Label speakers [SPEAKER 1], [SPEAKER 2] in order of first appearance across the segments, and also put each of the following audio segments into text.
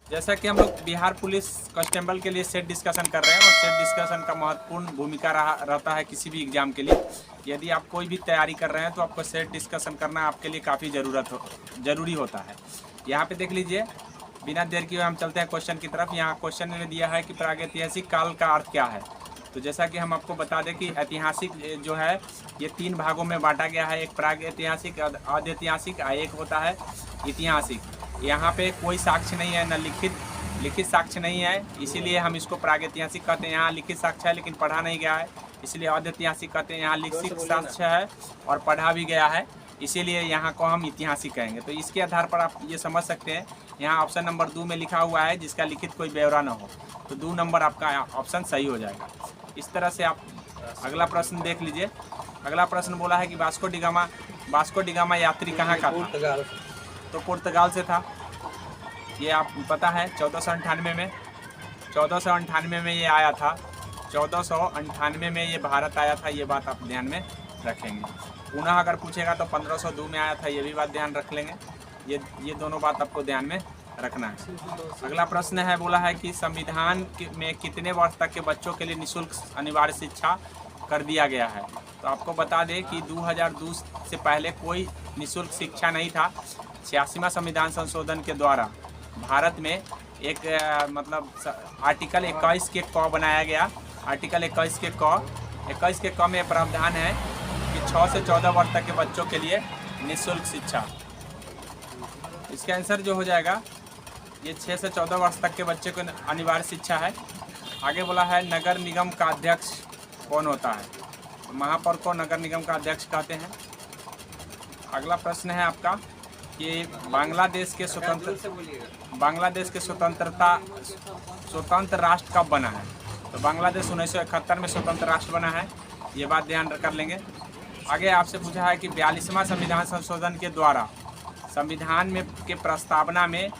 [SPEAKER 1] जैसा कि हम लोग बिहार पुलिस कांस्टेबल के लिए सेट डिस्कशन कर रहे हैं और सेट डिस्कशन का महत्वपूर्ण भूमिका रहता है किसी भी एग्जाम के लिए। यदि आप कोई भी तैयारी कर रहे हैं तो आपको सेट डिस्कशन करना आपके लिए काफ़ी ज़रूरी होता है। यहाँ पे देख लीजिए, बिना देर किए हम चलते हैं क्वेश्चन की तरफ। यहाँ क्वेश्चन में दिया है कि प्रागैतिहासिक काल का अर्थ क्या है। तो जैसा कि हम आपको बता दें कि ऐतिहासिक जो है ये 3 भागों में बांटा गया है। एक प्रागैतिहासिक, आद्यैतिहासिक, एक होता है ऐतिहासिक। यहाँ पे कोई साक्ष्य नहीं है, न लिखित साक्ष्य नहीं है, इसीलिए हम इसको प्रागैतिहासिक कहते हैं। यहाँ लिखित साक्ष्य है लेकिन पढ़ा नहीं गया है, इसलिए आद्यैतिहासिक कहते हैं। यहाँ लिखित साक्ष्य है और पढ़ा भी गया है, इसीलिए यहाँ को हम ऐतिहासिक कहेंगे। तो इसके आधार पर आप ये समझ सकते हैं, यहाँ ऑप्शन नंबर 2 में लिखा हुआ है जिसका लिखित कोई ब्यौरा न हो, तो 2 नंबर आपका ऑप्शन सही हो जाएगा। इस तरह से आप अगला प्रश्न देख लीजिए। अगला प्रश्न बोला है कि वास्को डी गामा यात्री कहाँ का था। तो पुर्तगाल से था, ये आप पता है। 1498 में ये आया था। 1498 में ये भारत आया था, ये बात आप ध्यान में रखेंगे। पुनः अगर पूछेगा तो 1502 में आया था, ये भी बात ध्यान रख लेंगे। ये दोनों बात आपको ध्यान में रखना है। अगला प्रश्न है, बोला है कि संविधान में कितने वर्ष तक के बच्चों के लिए निःशुल्क अनिवार्य शिक्षा कर दिया गया है। तो आपको बता दें कि 2002 से पहले कोई निःशुल्क शिक्षा नहीं था। 86वां संविधान संशोधन के द्वारा भारत में एक मतलब आर्टिकल 21 के क बनाया गया। आर्टिकल 21 के क में प्रावधान है कि 6 से 14 वर्ष तक के बच्चों के लिए निःशुल्क शिक्षा। इसका आंसर जो हो जाएगा ये 6 से 14 वर्ष तक के बच्चे को अनिवार्य शिक्षा है। आगे बोला है नगर निगम का अध्यक्ष कौन होता है। तो महापौर को नगर निगम का अध्यक्ष कहते हैं। अगला प्रश्न है आपका कि बांग्लादेश के स्वतंत्र राष्ट्र कब बना है। तो बांग्लादेश 1971 में स्वतंत्र राष्ट्र बना है, ये बात ध्यान कर लेंगे। आगे आपसे पूछा है कि 42वां संविधान संशोधन के द्वारा संविधान में के प्रस्तावना में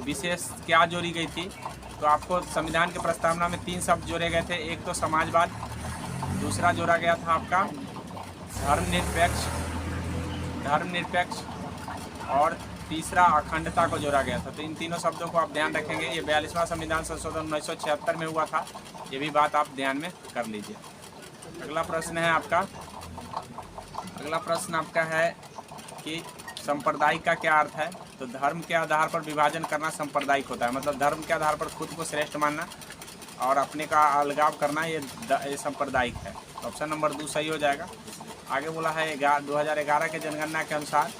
[SPEAKER 1] विशेष क्या जोड़ी गई थी। तो आपको संविधान के प्रस्तावना में 3 शब्द जोड़े गए थे। एक तो समाजवाद, दूसरा जोड़ा गया था आपका धर्मनिरपेक्ष और तीसरा अखंडता को जोड़ा गया था। तो इन तीनों शब्दों को आप ध्यान रखेंगे। ये 42वां संविधान संशोधन 1976 में हुआ था, ये भी बात आप ध्यान में कर लीजिए। अगला प्रश्न है आपका है कि सांप्रदायिक का क्या अर्थ है। तो धर्म के आधार पर विभाजन करना सांप्रदायिक होता है, मतलब धर्म के आधार पर खुद को श्रेष्ठ मानना और अपने का अलगाव करना, ये सांप्रदायिक है। ऑप्शन नंबर 2 सही हो जाएगा। आगे बोला है 2011 के जनगणना के अनुसार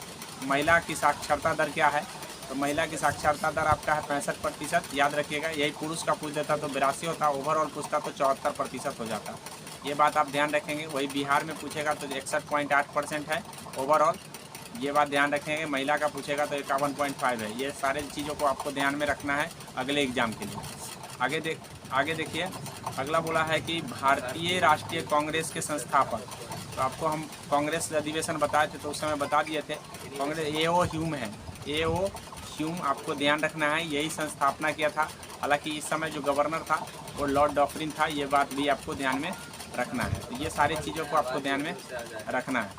[SPEAKER 1] महिला की साक्षरता दर क्या है। तो महिला की साक्षरता दर आपका है 65%। याद रखिएगा, यही पुरुष का पूछ देता तो 82 होता, ओवरऑल पूछता तो 74% हो जाता। ये बात आप ध्यान रखेंगे। वही बिहार में पूछेगा तो 61.8% है ओवरऑल, ये बात ध्यान रखेंगे। महिला का पूछेगा तो 51.5 है। ये सारे चीज़ों को आपको ध्यान में रखना है अगले एग्जाम के लिए। आगे देखिए, अगला बोला है कि भारतीय राष्ट्रीय कांग्रेस के संस्थापक। तो आपको हम कांग्रेस अधिवेशन बताए थे तो उस समय बता दिए थे। कांग्रेस A.O. ह्यूम है, A.O. ह्यूम आपको ध्यान रखना है, यही संस्थापना किया था। हालांकि इस समय जो गवर्नर था वो लॉर्ड डॉफरिन था, ये बात भी आपको ध्यान में रखना है। तो ये सारी चीज़ों को आपको ध्यान में रखना है।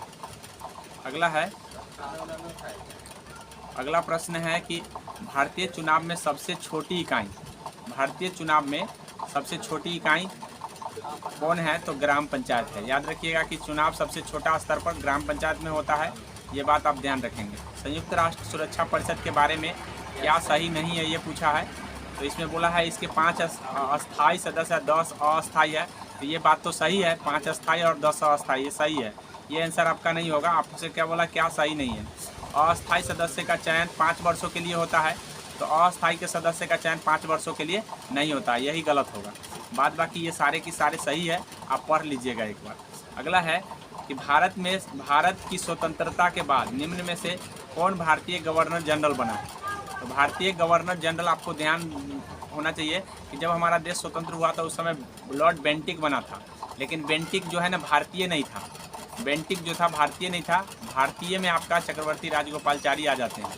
[SPEAKER 1] अगला प्रश्न है कि भारतीय चुनाव में सबसे छोटी इकाई कौन है। तो ग्राम पंचायत है। याद रखिएगा कि चुनाव सबसे छोटा स्तर पर ग्राम पंचायत में होता है, ये बात आप ध्यान रखेंगे। संयुक्त राष्ट्र सुरक्षा परिषद के बारे में क्या सही नहीं है, ये पूछा है। तो इसमें बोला है इसके 5 अस्थायी सदस्य है, 10 अस्थायी है। तो ये बात तो सही है, 5 अस्थायी और 10 अस्थायी, ये सही है। ये आंसर आपका नहीं होगा। आपसे क्या बोला, क्या सही नहीं है। अस्थायी सदस्य का चयन 5 वर्षों के लिए होता है, तो अस्थायी के सदस्य का चयन 5 वर्षों के लिए नहीं होता, यही गलत होगा। बाद बाकी ये सारे की सारे सही है, आप पढ़ लीजिएगा एक बार। अगला है कि भारत की स्वतंत्रता के बाद निम्न में से कौन भारतीय गवर्नर जनरल बना है। तो भारतीय गवर्नर जनरल आपको ध्यान होना चाहिए कि जब हमारा देश स्वतंत्र हुआ था उस समय लॉर्ड बेंटिक बना था, लेकिन बेंटिक जो है ना भारतीय नहीं था। बेंटिक जो था भारतीय नहीं था, भारतीय में आपका चक्रवर्ती राजगोपालचारी आ जाते हैं,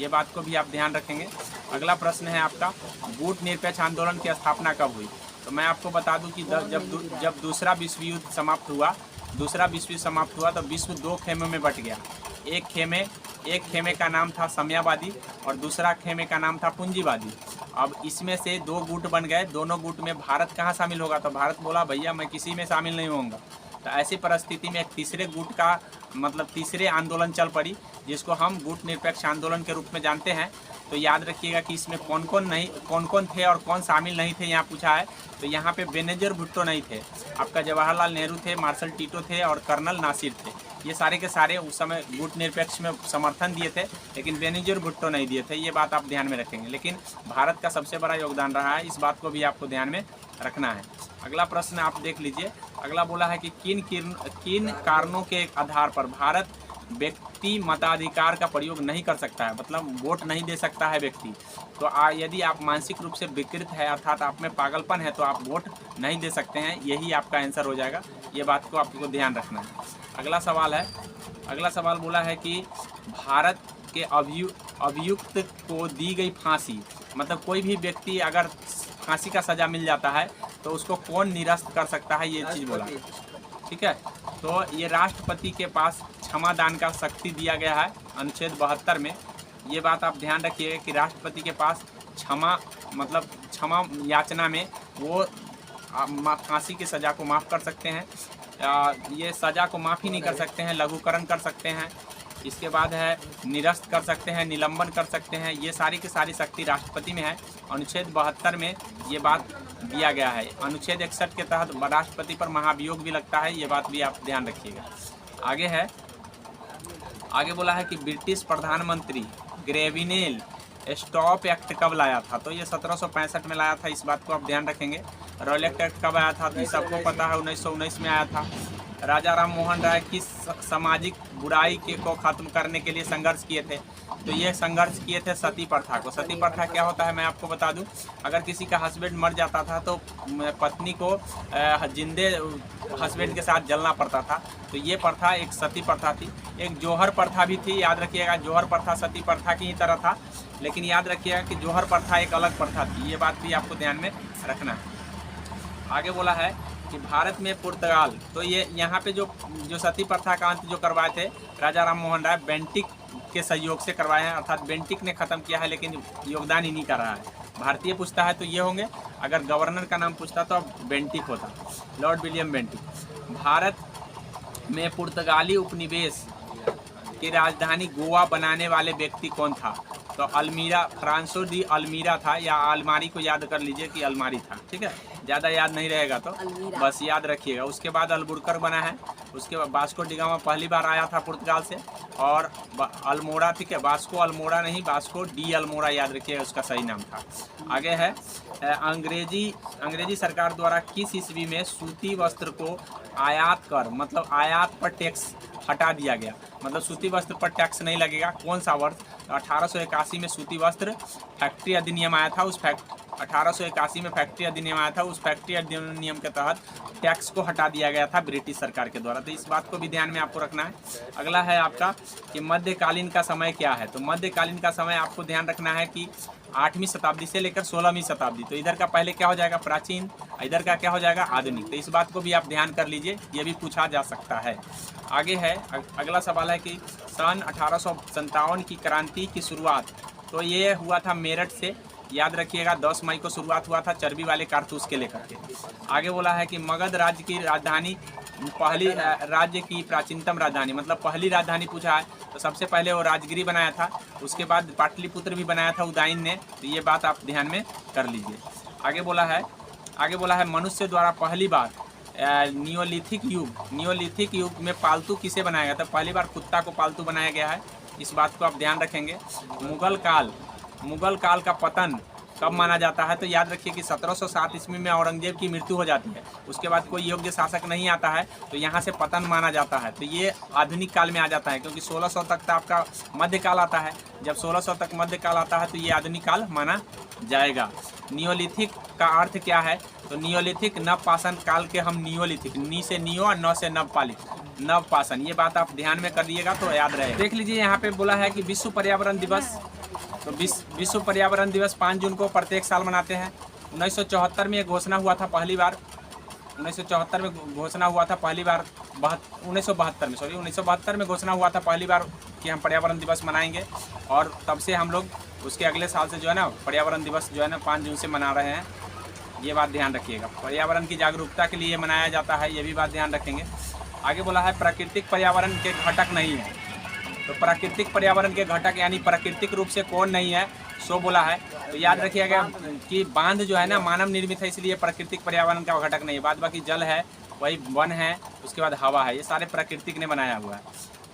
[SPEAKER 1] ये बात को भी आप ध्यान रखेंगे। अगला प्रश्न है आपका गुट निरपेक्ष आंदोलन की स्थापना कब हुई। तो मैं आपको बता दूं कि जब दूसरा विश्व युद्ध समाप्त हुआ तो विश्व 2 खेमों में बट गया। एक खेमे का नाम था साम्यवादी और दूसरा खेमे का नाम था पूंजीवादी। अब इसमें से दो गुट बन गए, दोनों गुट में भारत कहाँ शामिल होगा? तो भारत बोला भैया मैं किसी में शामिल नहीं होऊंगा। तो ऐसी परिस्थिति में एक तीसरे गुट का मतलब तीसरे आंदोलन चल पड़ी, जिसको हम गुट निरपेक्ष आंदोलन के रूप में जानते हैं। तो याद रखिएगा कि इसमें कौन कौन थे और कौन शामिल नहीं थे, यहाँ पूछा है। तो यहाँ पे बेनज़ीर भुट्टो नहीं थे, आपका जवाहरलाल नेहरू थे, मार्शल टीटो थे और कर्नल नासिर थे। ये सारे के सारे उस समय गुट निरपेक्ष में समर्थन दिए थे, लेकिन बेनज़ीर भुट्टो नहीं दिए थे। ये बात आप ध्यान में रखेंगे। लेकिन भारत का सबसे बड़ा योगदान रहा है, इस बात को भी आपको ध्यान में रखना है। अगला प्रश्न आप देख लीजिए। अगला बोला है कि किन कारणों के आधार पर भारत व्यक्ति मताधिकार का प्रयोग नहीं कर सकता है, मतलब वोट नहीं दे सकता है व्यक्ति। तो यदि आप मानसिक रूप से विकृत है, अर्थात आप में पागलपन है, तो आप वोट नहीं दे सकते हैं। यही आपका आंसर हो जाएगा। ये बात को आपको ध्यान रखना है। अगला सवाल है, अगला सवाल बोला है कि भारत के अभियुक्त को दी गई फांसी, मतलब कोई भी व्यक्ति अगर फांसी का सज़ा मिल जाता है तो उसको कौन निरस्त कर सकता है, ये चीज़ बोला। ठीक है, तो ये राष्ट्रपति के पास क्षमादान का शक्ति दिया गया है अनुच्छेद 72 में। ये बात आप ध्यान रखिए कि राष्ट्रपति के पास क्षमा याचना में वो फांसी की सज़ा को माफ़ कर सकते हैं। ये सज़ा को माफ़ ही नहीं कर सकते हैं, लघुकरण कर सकते हैं। इसके बाद है निरस्त कर सकते हैं, निलंबन कर सकते हैं। ये सारी की सारी शक्ति राष्ट्रपति में है। अनुच्छेद 72 में ये बात दिया गया है। अनुच्छेद 61 के तहत राष्ट्रपति पर महाभियोग भी लगता है। ये बात भी आप ध्यान रखिएगा। आगे है, आगे बोला है कि ब्रिटिश प्रधानमंत्री ग्रेविनेल स्टॉप एक्ट कब लाया था? तो ये 1765 में लाया था। इस बात को आप ध्यान रखेंगे। रॉलेट एक्ट कब आया था? तो सबको पता है 1919 में आया था। राजा राम मोहन राय किस सामाजिक बुराई को ख़त्म करने के लिए संघर्ष किए थे? तो ये संघर्ष किए थे सती प्रथा को। सती प्रथा क्या होता है मैं आपको बता दूं। अगर किसी का हस्बैंड मर जाता था तो पत्नी को जिंदे हस्बैंड के साथ जलना पड़ता था। तो ये प्रथा एक सती प्रथा थी। एक जौहर प्रथा भी थी, याद रखिएगा। जौहर प्रथा सती प्रथा की ही तरह था, लेकिन याद रखिएगा कि जौहर प्रथा एक अलग प्रथा थी। ये बात भी आपको ध्यान में रखना है। आगे बोला है कि भारत में पुर्तगाल, तो ये यहाँ पे जो सती प्रथा का अंत जो करवाए थे राजा राम मोहन राय, बेंटिक के सहयोग से करवाए हैं। अर्थात बेंटिक ने ख़त्म किया है, लेकिन योगदान इन्हीं का रहा है। भारतीय पूछता है तो ये होंगे, अगर गवर्नर का नाम पूछता तो अब बेंटिक होता, लॉर्ड विलियम बेंटिक। भारत में पुर्तगाली उपनिवेश की राजधानी गोवा बनाने वाले व्यक्ति कौन था? तो अल्मीरा, फ्रांसो डी अल्मीरा था, या अलमारी को याद कर लीजिए कि अलमारी था। ठीक है, ज़्यादा याद नहीं रहेगा तो बस याद रखिएगा। उसके बाद अल्बुकर्क बना है। उसके बाद वास्को डी गामा पहली बार आया था पुर्तगाल से, और अल्मोड़ा, ठीक है, वास्को अल्मोड़ा नहीं, वास्को डी अल्मोड़ा याद रखिएगा, उसका सही नाम था। आगे है, अंग्रेजी सरकार द्वारा किस ईस्वी में सूती वस्त्र को आयात कर, मतलब आयात पर टैक्स हटा दिया गया, मतलब सूती वस्त्र पर टैक्स नहीं लगेगा? कौन सा वर्ष? 1881 में सूती वस्त्र फैक्ट्री अधिनियम आया था। 1881 में फैक्ट्री अधिनियम आया था। उस फैक्ट्री अधिनियम के तहत टैक्स को हटा दिया गया था ब्रिटिश सरकार के द्वारा। तो इस बात को भी ध्यान में आपको रखना है। अगला है आपका कि मध्यकालीन का समय क्या है? तो मध्यकालीन का समय आपको ध्यान रखना है कि 8वीं शताब्दी से लेकर 16वीं शताब्दी। तो इधर का पहले क्या हो जाएगा? प्राचीन। इधर का क्या हो जाएगा? आधुनिक। तो इस बात को भी आप ध्यान कर लीजिए, ये भी पूछा जा सकता है। आगे है, अगला सवाल है कि सन 1857 की क्रांति की शुरुआत, तो ये हुआ था मेरठ से। याद रखिएगा 10 मई को शुरुआत हुआ था चर्बी वाले कारतूस के लेकर के। आगे बोला है कि मगध राज्य की राजधानी, पहली राज्य की प्राचीनतम राजधानी, मतलब पहली राजधानी पूछा है। तो सबसे पहले वो राजगिरी बनाया था, उसके बाद पाटलिपुत्र भी बनाया था उदयन ने। तो ये बात आप ध्यान में कर लीजिए। आगे बोला है मनुष्य द्वारा पहली बार नियोलिथिक युग में पालतू किसे बनाया गया था? पहली बार कुत्ता को पालतू बनाया गया है। इस बात को आप ध्यान रखेंगे। मुगल काल का पतन कब माना जाता है? तो याद रखिए कि 1707 ईस्वी में औरंगजेब की मृत्यु हो जाती है। उसके बाद कोई योग्य शासक नहीं आता है, तो यहाँ से पतन माना जाता है। तो ये आधुनिक काल में आ जाता है, क्योंकि 1600 तक तो आपका मध्यकाल आता है। जब 1600 तक मध्यकाल आता है तो ये आधुनिक काल माना जाएगा। नियोलिथिक का अर्थ क्या है? तो नियोलिथिक नवपाषाण काल के हम नियोलिथिक, नी से नियो और नौ से नवपालित, नवपाषाण। ये बात आप ध्यान में करिएगा तो याद रहे। देख लीजिए यहाँ पे बोला है कि विश्व पर्यावरण दिवस, तो विश्व पर्यावरण दिवस 5 जून को प्रत्येक साल मनाते हैं। 1974 में घोषणा हुआ था पहली बार, 1972 में घोषणा हुआ था पहली बार, 1972 में घोषणा हुआ था पहली बार कि हम पर्यावरण दिवस मनाएंगे, और तब से हम लोग उसके अगले साल से जो है ना पर्यावरण दिवस जो है ना 5 जून से मना रहे हैं। ये बात ध्यान रखिएगा। पर्यावरण की जागरूकता के लिए मनाया जाता है, ये भी बात ध्यान रखेंगे। आगे बोला है प्राकृतिक पर्यावरण के घटक नहीं है। तो प्राकृतिक पर्यावरण के घटक यानी प्राकृतिक रूप से कौन नहीं है, सो बोला है। तो याद रखिएगा कि बांध जो है ना मानव निर्मित है, इसलिए प्राकृतिक पर्यावरण का घटक नहीं है। बाद बाकी जल है, वही वन है, उसके बाद हवा है, ये सारे प्राकृतिक ने बनाया हुआ है।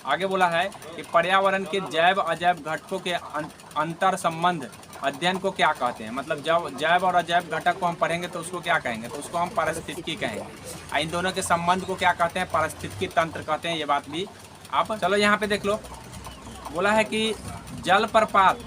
[SPEAKER 1] आगे बोला है कि पर्यावरण के जैव अजैव घटकों के अंतर संबंध अध्ययन को क्या कहते हैं। मतलब जब जैव और अजैव घटक को हम पढ़ेंगे तो उसको क्या कहेंगे, तो उसको हम पारिस्थितिकी कहेंगे। इन दोनों के संबंध को क्या कहते हैं, पारिस्थितिकी तंत्र कहते हैं। ये बात भी आप चलो यहाँ पे देख लो। बोला है कि जलप्रपात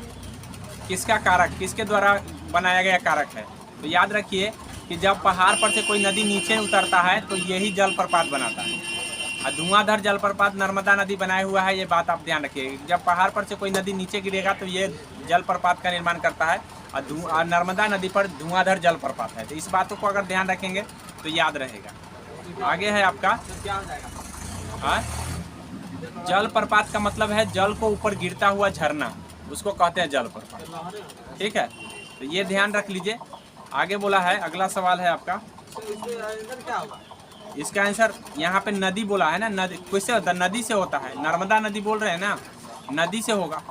[SPEAKER 1] किसका कारक, किसके द्वारा बनाया गया कारक है। तो याद रखिए कि जब पहाड़ पर से कोई नदी नीचे उतरता है तो यही जलप्रपात बनाता है। और धुआंधार जलप्रपात नर्मदा नदी बनाया हुआ है, ये बात आप ध्यान रखिए। जब पहाड़ पर से कोई नदी नीचे गिरेगा तो ये जलप्रपात का निर्माण करता है, और नर्मदा नदी पर धुआंधार जलप्रपात है। तो इस बातों को अगर ध्यान रखेंगे तो याद रहेगा। आगे है आपका जलप्रपात का मतलब है जल को ऊपर गिरता हुआ झरना, उसको कहते हैं जलप्रपात। ठीक है, तो ये ध्यान रख लीजिए। आगे बोला है, अगला सवाल है आपका, इसका आंसर यहाँ पे नदी बोला है ना, नदी किससे होता है, नदी से होता है। नर्मदा नदी बोल रहे हैं ना, नदी से होगा।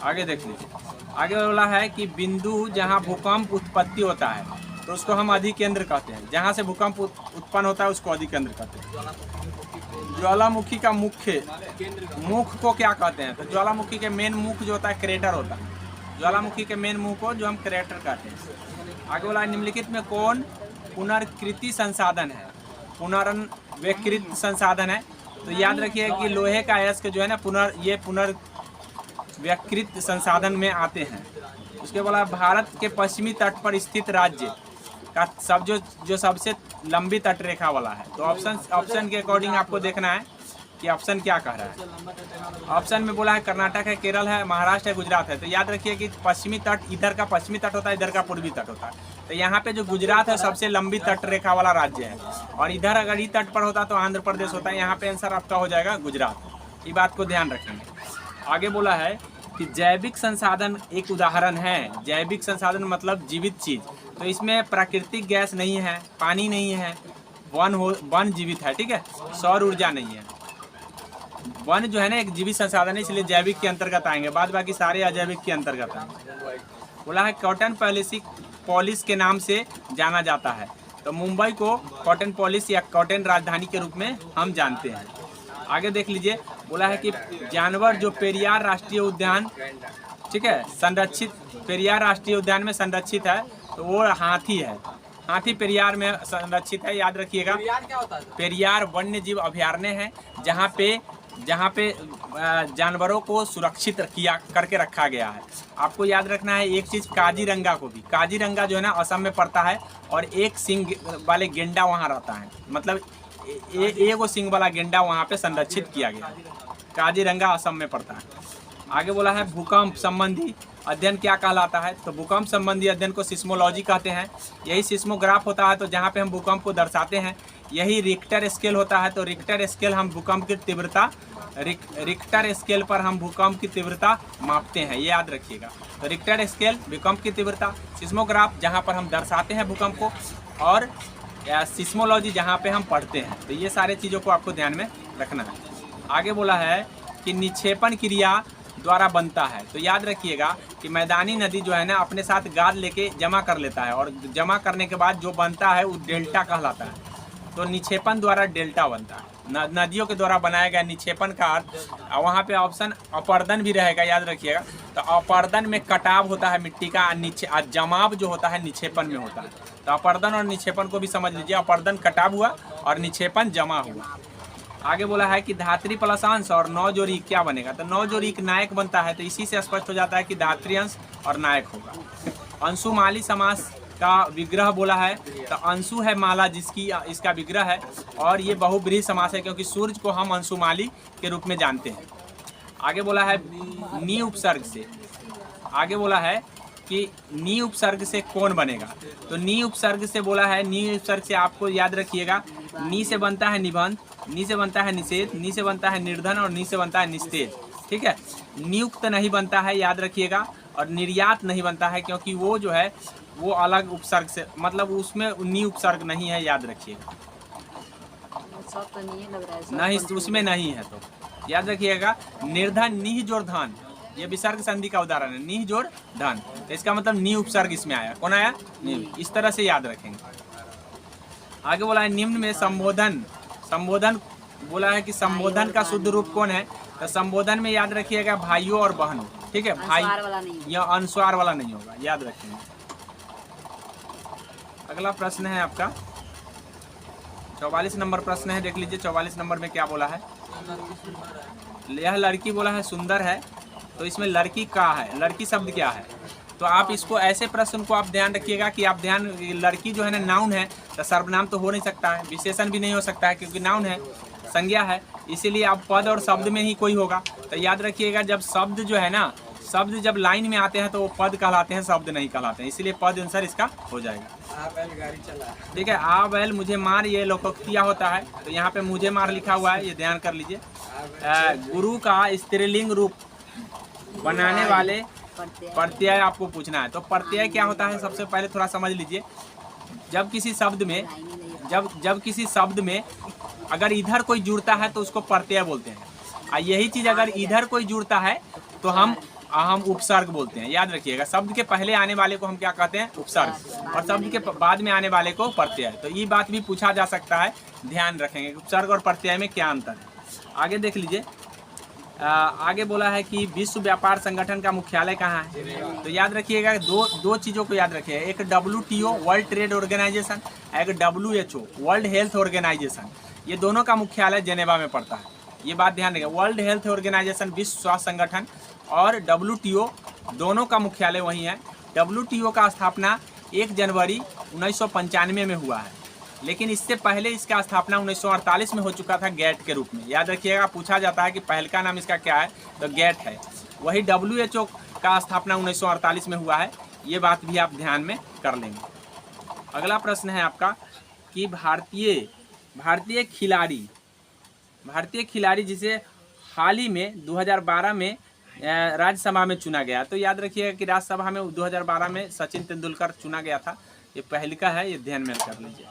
[SPEAKER 1] आगे देख लीजिए। आगे बोला है कि बिंदु जहाँ भूकंप उत्पत्ति होता है तो उसको हम अधिकेंद्र कहते हैं। जहाँ से भूकंप उत्पन्न होता है उसको अधिकेंद्र कहते हैं। ज्वालामुखी का मुख को क्या कहते हैं, तो ज्वालामुखी के मेन मुख जो होता है क्रेटर होता है। ज्वालामुखी के मेन मुख को जो हम क्रेटर कहते हैं। आगे बोला निम्नलिखित में कौन पुनर्कृति संसाधन है, पुनर्व्यकृत संसाधन है। तो याद रखिए कि लोहे का अयस्क जो है ना पुनर्व्यकृत संसाधन में आते हैं। उसके बोला भारत के पश्चिमी तट पर स्थित राज्य का जो सबसे लंबी तट रेखा वाला है। तो ऑप्शन के अकॉर्डिंग आपको देखना है कि ऑप्शन क्या कह रहा है। ऑप्शन में बोला है कर्नाटक है, केरल है, महाराष्ट्र है, गुजरात है। तो याद रखिए कि पश्चिमी तट, इधर का पश्चिमी तट होता है, इधर का पूर्वी तट होता है। तो यहाँ पे जो गुजरात है सबसे लंबी तट रेखा वाला राज्य है, और इधर अगर ई तट पर होता तो आंध्र प्रदेश होता है। यहाँ पे आंसर आपका हो जाएगा गुजरात। ये बात को ध्यान रखेंगे। आगे बोला है कि जैविक संसाधन एक उदाहरण है। जैविक संसाधन मतलब जीवित चीज। तो इसमें प्राकृतिक गैस नहीं है, पानी नहीं है, वन जीवित है। ठीक है, सौर ऊर्जा नहीं है। वन जो है ना एक जीवित संसाधन है, इसलिए जैविक के अंतर्गत आएंगे। बाद बाकी सारे अजैविक के अंतर्गत आएंगे। बोला है कॉटन पॉलिश के नाम से जाना जाता है। तो मुंबई को कॉटन पॉलिश या कॉटन राजधानी के रूप में हम जानते हैं। आगे देख लीजिए। बोला है कि जानवर जो पेरियार राष्ट्रीय उद्यान, ठीक है, संरक्षित, पेरियार राष्ट्रीय उद्यान में संरक्षित है, तो वो हाथी है। हाथी पेरियार में संरक्षित है। याद रखिएगा, पेरियार वन्य जीव अभयारण्य है जहाँ पे जानवरों को सुरक्षित करके रखा गया है। आपको याद रखना है एक चीज़, काजीरंगा को भी, काजीरंगा जो है ना असम में पड़ता है, और एक सिंग वाले गेंडा वहाँ रहता है। मतलब एक सिंग वाला गेंडा वहाँ पे संरक्षित किया गया है। काजीरंगा असम में पड़ता है। आगे बोला है भूकंप संबंधी अध्ययन क्या कहलाता है। तो भूकंप संबंधी अध्ययन को सिस्मोलॉजी कहते हैं। यही सिस्मोग्राफ होता है, तो जहाँ पे हम भूकंप को दर्शाते हैं। यही रिक्टर स्केल होता है। तो रिक्टर स्केल हम भूकंप की तीव्रता, रिक्टर स्केल पर हम भूकंप की तीव्रता मापते हैं, ये याद रखिएगा। तो रिक्टर स्केल भूकंप की तीव्रता, सिस्मोग्राफ जहाँ पर हम दर्शाते हैं भूकंप को, और सिस्मोलॉजी जहाँ पे हम पढ़ते हैं। तो ये सारे चीज़ों को आपको ध्यान में रखना है। आगे बोला है कि निक्षेपण क्रिया द्वारा बनता है। तो याद रखिएगा कि मैदानी नदी जो है ना अपने साथ गाद लेके जमा कर लेता है, और जमा करने के बाद जो बनता है वो डेल्टा कहलाता है। तो निक्षेपण द्वारा डेल्टा बनता है। नदियों के द्वारा बनाया गया निक्षेपण का अर्थ, वहाँ पे ऑप्शन अपर्दन भी रहेगा, याद रखिएगा। तो अपर्दन में कटाव होता है मिट्टी का, और जमाव जो होता है निक्षेपण में होता है। तो अपर्दन और निक्षेपण को भी समझ लीजिए। अपर्दन कटाव हुआ और निक्षेपण जमा हुआ। आगे बोला है कि धात्री प्लस अंश और नौ जोड़ी क्या बनेगा। तो नौ जोड़ी एक नायक बनता है। तो इसी से स्पष्ट हो जाता है कि धात्री अंश और नायक होगा। अंशुमाली समास का विग्रह बोला है। तो अंशु है माला जिसकी इसका विग्रह है, और ये बहुब्रीहि समास है क्योंकि सूर्य को हम अंशुमाली के रूप में जानते हैं। आगे बोला है नी उपसर्ग से। आगे बोला है कि नी उपसर्ग से कौन बनेगा। तो नी उपसर्ग से बोला है, नी उपसर्ग से आपको याद रखिएगा, नी से बनता है निबंध, नी से बनता है निषेध, नी से बनता है निर्धन, और नी से बनता है निस्तेज। ठीक है। नियुक्त नहीं बनता है, याद रखिएगा, और निर्यात नहीं बनता है, क्योंकि वो जो है वो अलग उपसर्ग से, मतलब उसमें नी उपसर्ग नहीं है, याद रखिएगा।
[SPEAKER 2] सब तो नहीं लग रहा है, सब
[SPEAKER 1] नहीं,
[SPEAKER 2] confused
[SPEAKER 1] उसमें नहीं है, तो याद रखिएगा। निर्धन, निह जोड़ धन, ये विसर्ग संधि का उदाहरण है, निह जोड़ धन, तो इसका मतलब नी उपसर्ग इसमें आया। कौन आया? नी। इस तरह से याद रखेंगे। आगे बोला है निम्न में संबोधन, संबोधन बोला है कि संबोधन का शुद्ध रूप कौन है, तो संबोधन में याद रखिएगा भाइयों और बहनों, ठीक है। भाई
[SPEAKER 2] अनुस्वार वाला नहीं,
[SPEAKER 1] या अनुस्वार वाला नहीं होगा, याद रखेंगे। अगला प्रश्न है आपका 44 नंबर प्रश्न है, देख लीजिए 44 नंबर में क्या बोला है। यह लड़की बोला है सुंदर है, तो इसमें लड़की का है, लड़की शब्द क्या है, तो आप इसको ऐसे प्रश्न को आप ध्यान रखिएगा कि आप ध्यान, लड़की जो है ना नाउन है, तो सर्वनाम तो हो नहीं सकता है, विशेषण भी नहीं हो सकता है, क्योंकि नाउन है, संज्ञा है, इसीलिए आप पद और शब्द में ही कोई होगा। तो याद रखिएगा जब शब्द जो है ना, शब्द जब लाइन में आते हैं तो वो पद कहलाते हैं, शब्द नहीं कहलाते हैं, इसलिए पद आंसर इसका हो जाएगा।
[SPEAKER 3] आ बैल गाड़ी चला,
[SPEAKER 1] ठीक है। आ बैल मुझे मार, ये लोकोक्तिया होता है, तो यहाँ पे मुझे मार लिखा हुआ है, ये ध्यान कर लीजिए। गुरु का स्त्रीलिंग रूप बनाने वाले प्रत्यय आपको पूछना है, तो प्रत्यय क्या होता है सबसे पहले थोड़ा समझ लीजिए। जब किसी शब्द में, जब किसी शब्द में अगर इधर कोई जुड़ता है तो उसको प्रत्यय बोलते हैं, और यही चीज अगर इधर कोई जुड़ता है तो हम उपसर्ग बोलते हैं, याद रखिएगा। शब्द के पहले आने वाले को हम क्या कहते हैं? उपसर्ग, और शब्द के बाद में आने वाले को प्रत्यय। तो ये बात भी पूछा जा सकता है, ध्यान रखेंगे उपसर्ग और प्रत्यय में क्या अंतर है। आगे देख लीजिए, आगे बोला है कि विश्व व्यापार संगठन का मुख्यालय कहाँ है, तो याद रखिएगा दो चीज़ों को याद रखिएगा, एक WTO वर्ल्ड ट्रेड ऑर्गेनाइजेशन, एक WHO वर्ल्ड हेल्थ ऑर्गेनाइजेशन, ये दोनों का मुख्यालय जेनेवा में पड़ता है, ये बात ध्यान रखिएगा। वर्ल्ड हेल्थ ऑर्गेनाइजेशन विश्व स्वास्थ्य संगठन और WTO दोनों का मुख्यालय वहीं है। WTO का स्थापना 1 जनवरी 1995 में हुआ है, लेकिन इससे पहले इसका स्थापना 1948 में हो चुका था गैट के रूप में, याद रखिएगा। पूछा जाता है कि पहल का नाम इसका क्या है, तो गैट है। वही WHO का स्थापना 1948 में हुआ है, ये बात भी आप ध्यान में कर लेंगे। अगला प्रश्न है आपका कि भारतीय खिलाड़ी जिसे हाल ही में 2012 में राज्यसभा में चुना गया, तो याद रखिएगा कि राज्यसभा में 2012 में सचिन तेंदुलकर चुना गया था, ये पहल का है, ये ध्यान में कर लीजिए।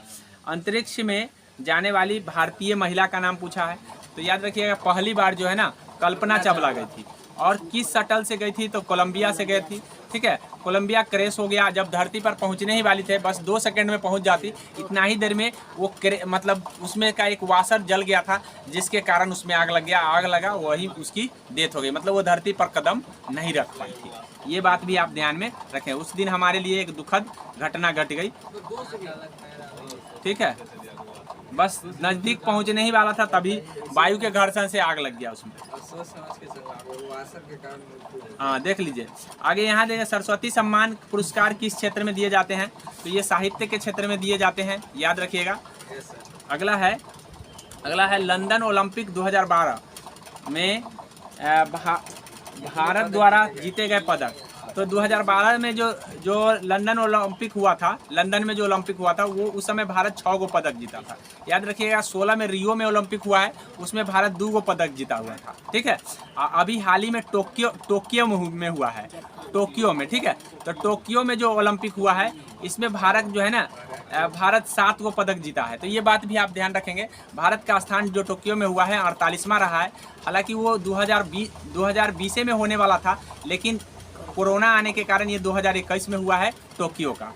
[SPEAKER 1] अंतरिक्ष में जाने वाली भारतीय महिला का नाम पूछा है, तो याद रखिएगा पहली बार जो है ना कल्पना चावला गई थी, और किस शटल से गई थी, तो कोलंबिया से गई थी, ठीक है। कोलंबिया क्रैश हो गया, जब धरती पर पहुंचने ही वाली थे, बस 2 सेकंड में पहुंच जाती, इतना ही देर में वो मतलब उसमें का एक वाशर जल गया था, जिसके कारण उसमें आग लग गया, आग लगा वही उसकी डेथ हो गई, मतलब वो धरती पर कदम नहीं रख पाई थी, ये बात भी आप ध्यान में रखें। उस दिन हमारे लिए एक दुखद घटना घट गई, ठीक है, बस नज़दीक पहुंचने ही वाला था, तभी वायु के घर्षण से आग लग गया उसमें। हाँ, देख लीजिए आगे यहाँ देखिए, सरस्वती सम्मान पुरस्कार किस क्षेत्र में दिए जाते हैं, तो ये साहित्य के क्षेत्र में दिए जाते हैं, याद रखिएगा। अगला है लंदन ओलंपिक 2012 में भारत द्वारा जीते गए पदक, तो 2012 में जो लंदन ओलंपिक हुआ था, लंदन में जो ओलंपिक हुआ था, वो उस समय भारत 6 गो पदक जीता था, याद रखिएगा। 16 में रियो में ओलंपिक हुआ है, उसमें भारत 2 गो पदक जीता हुआ था, ठीक है। अभी हाल ही में टोक्यो में हुआ है, टोक्यो में, ठीक है। तो टोक्यो में जो ओलंपिक हुआ है, इसमें भारत जो है ना, भारत 7 गो पदक जीता है, तो ये बात भी आप ध्यान रखेंगे। भारत का स्थान जो टोक्यो में हुआ है 48वां रहा है, हालांकि वो 2020 में होने वाला था, लेकिन कोरोना आने के कारण ये 2021 में हुआ है टोक्यो का।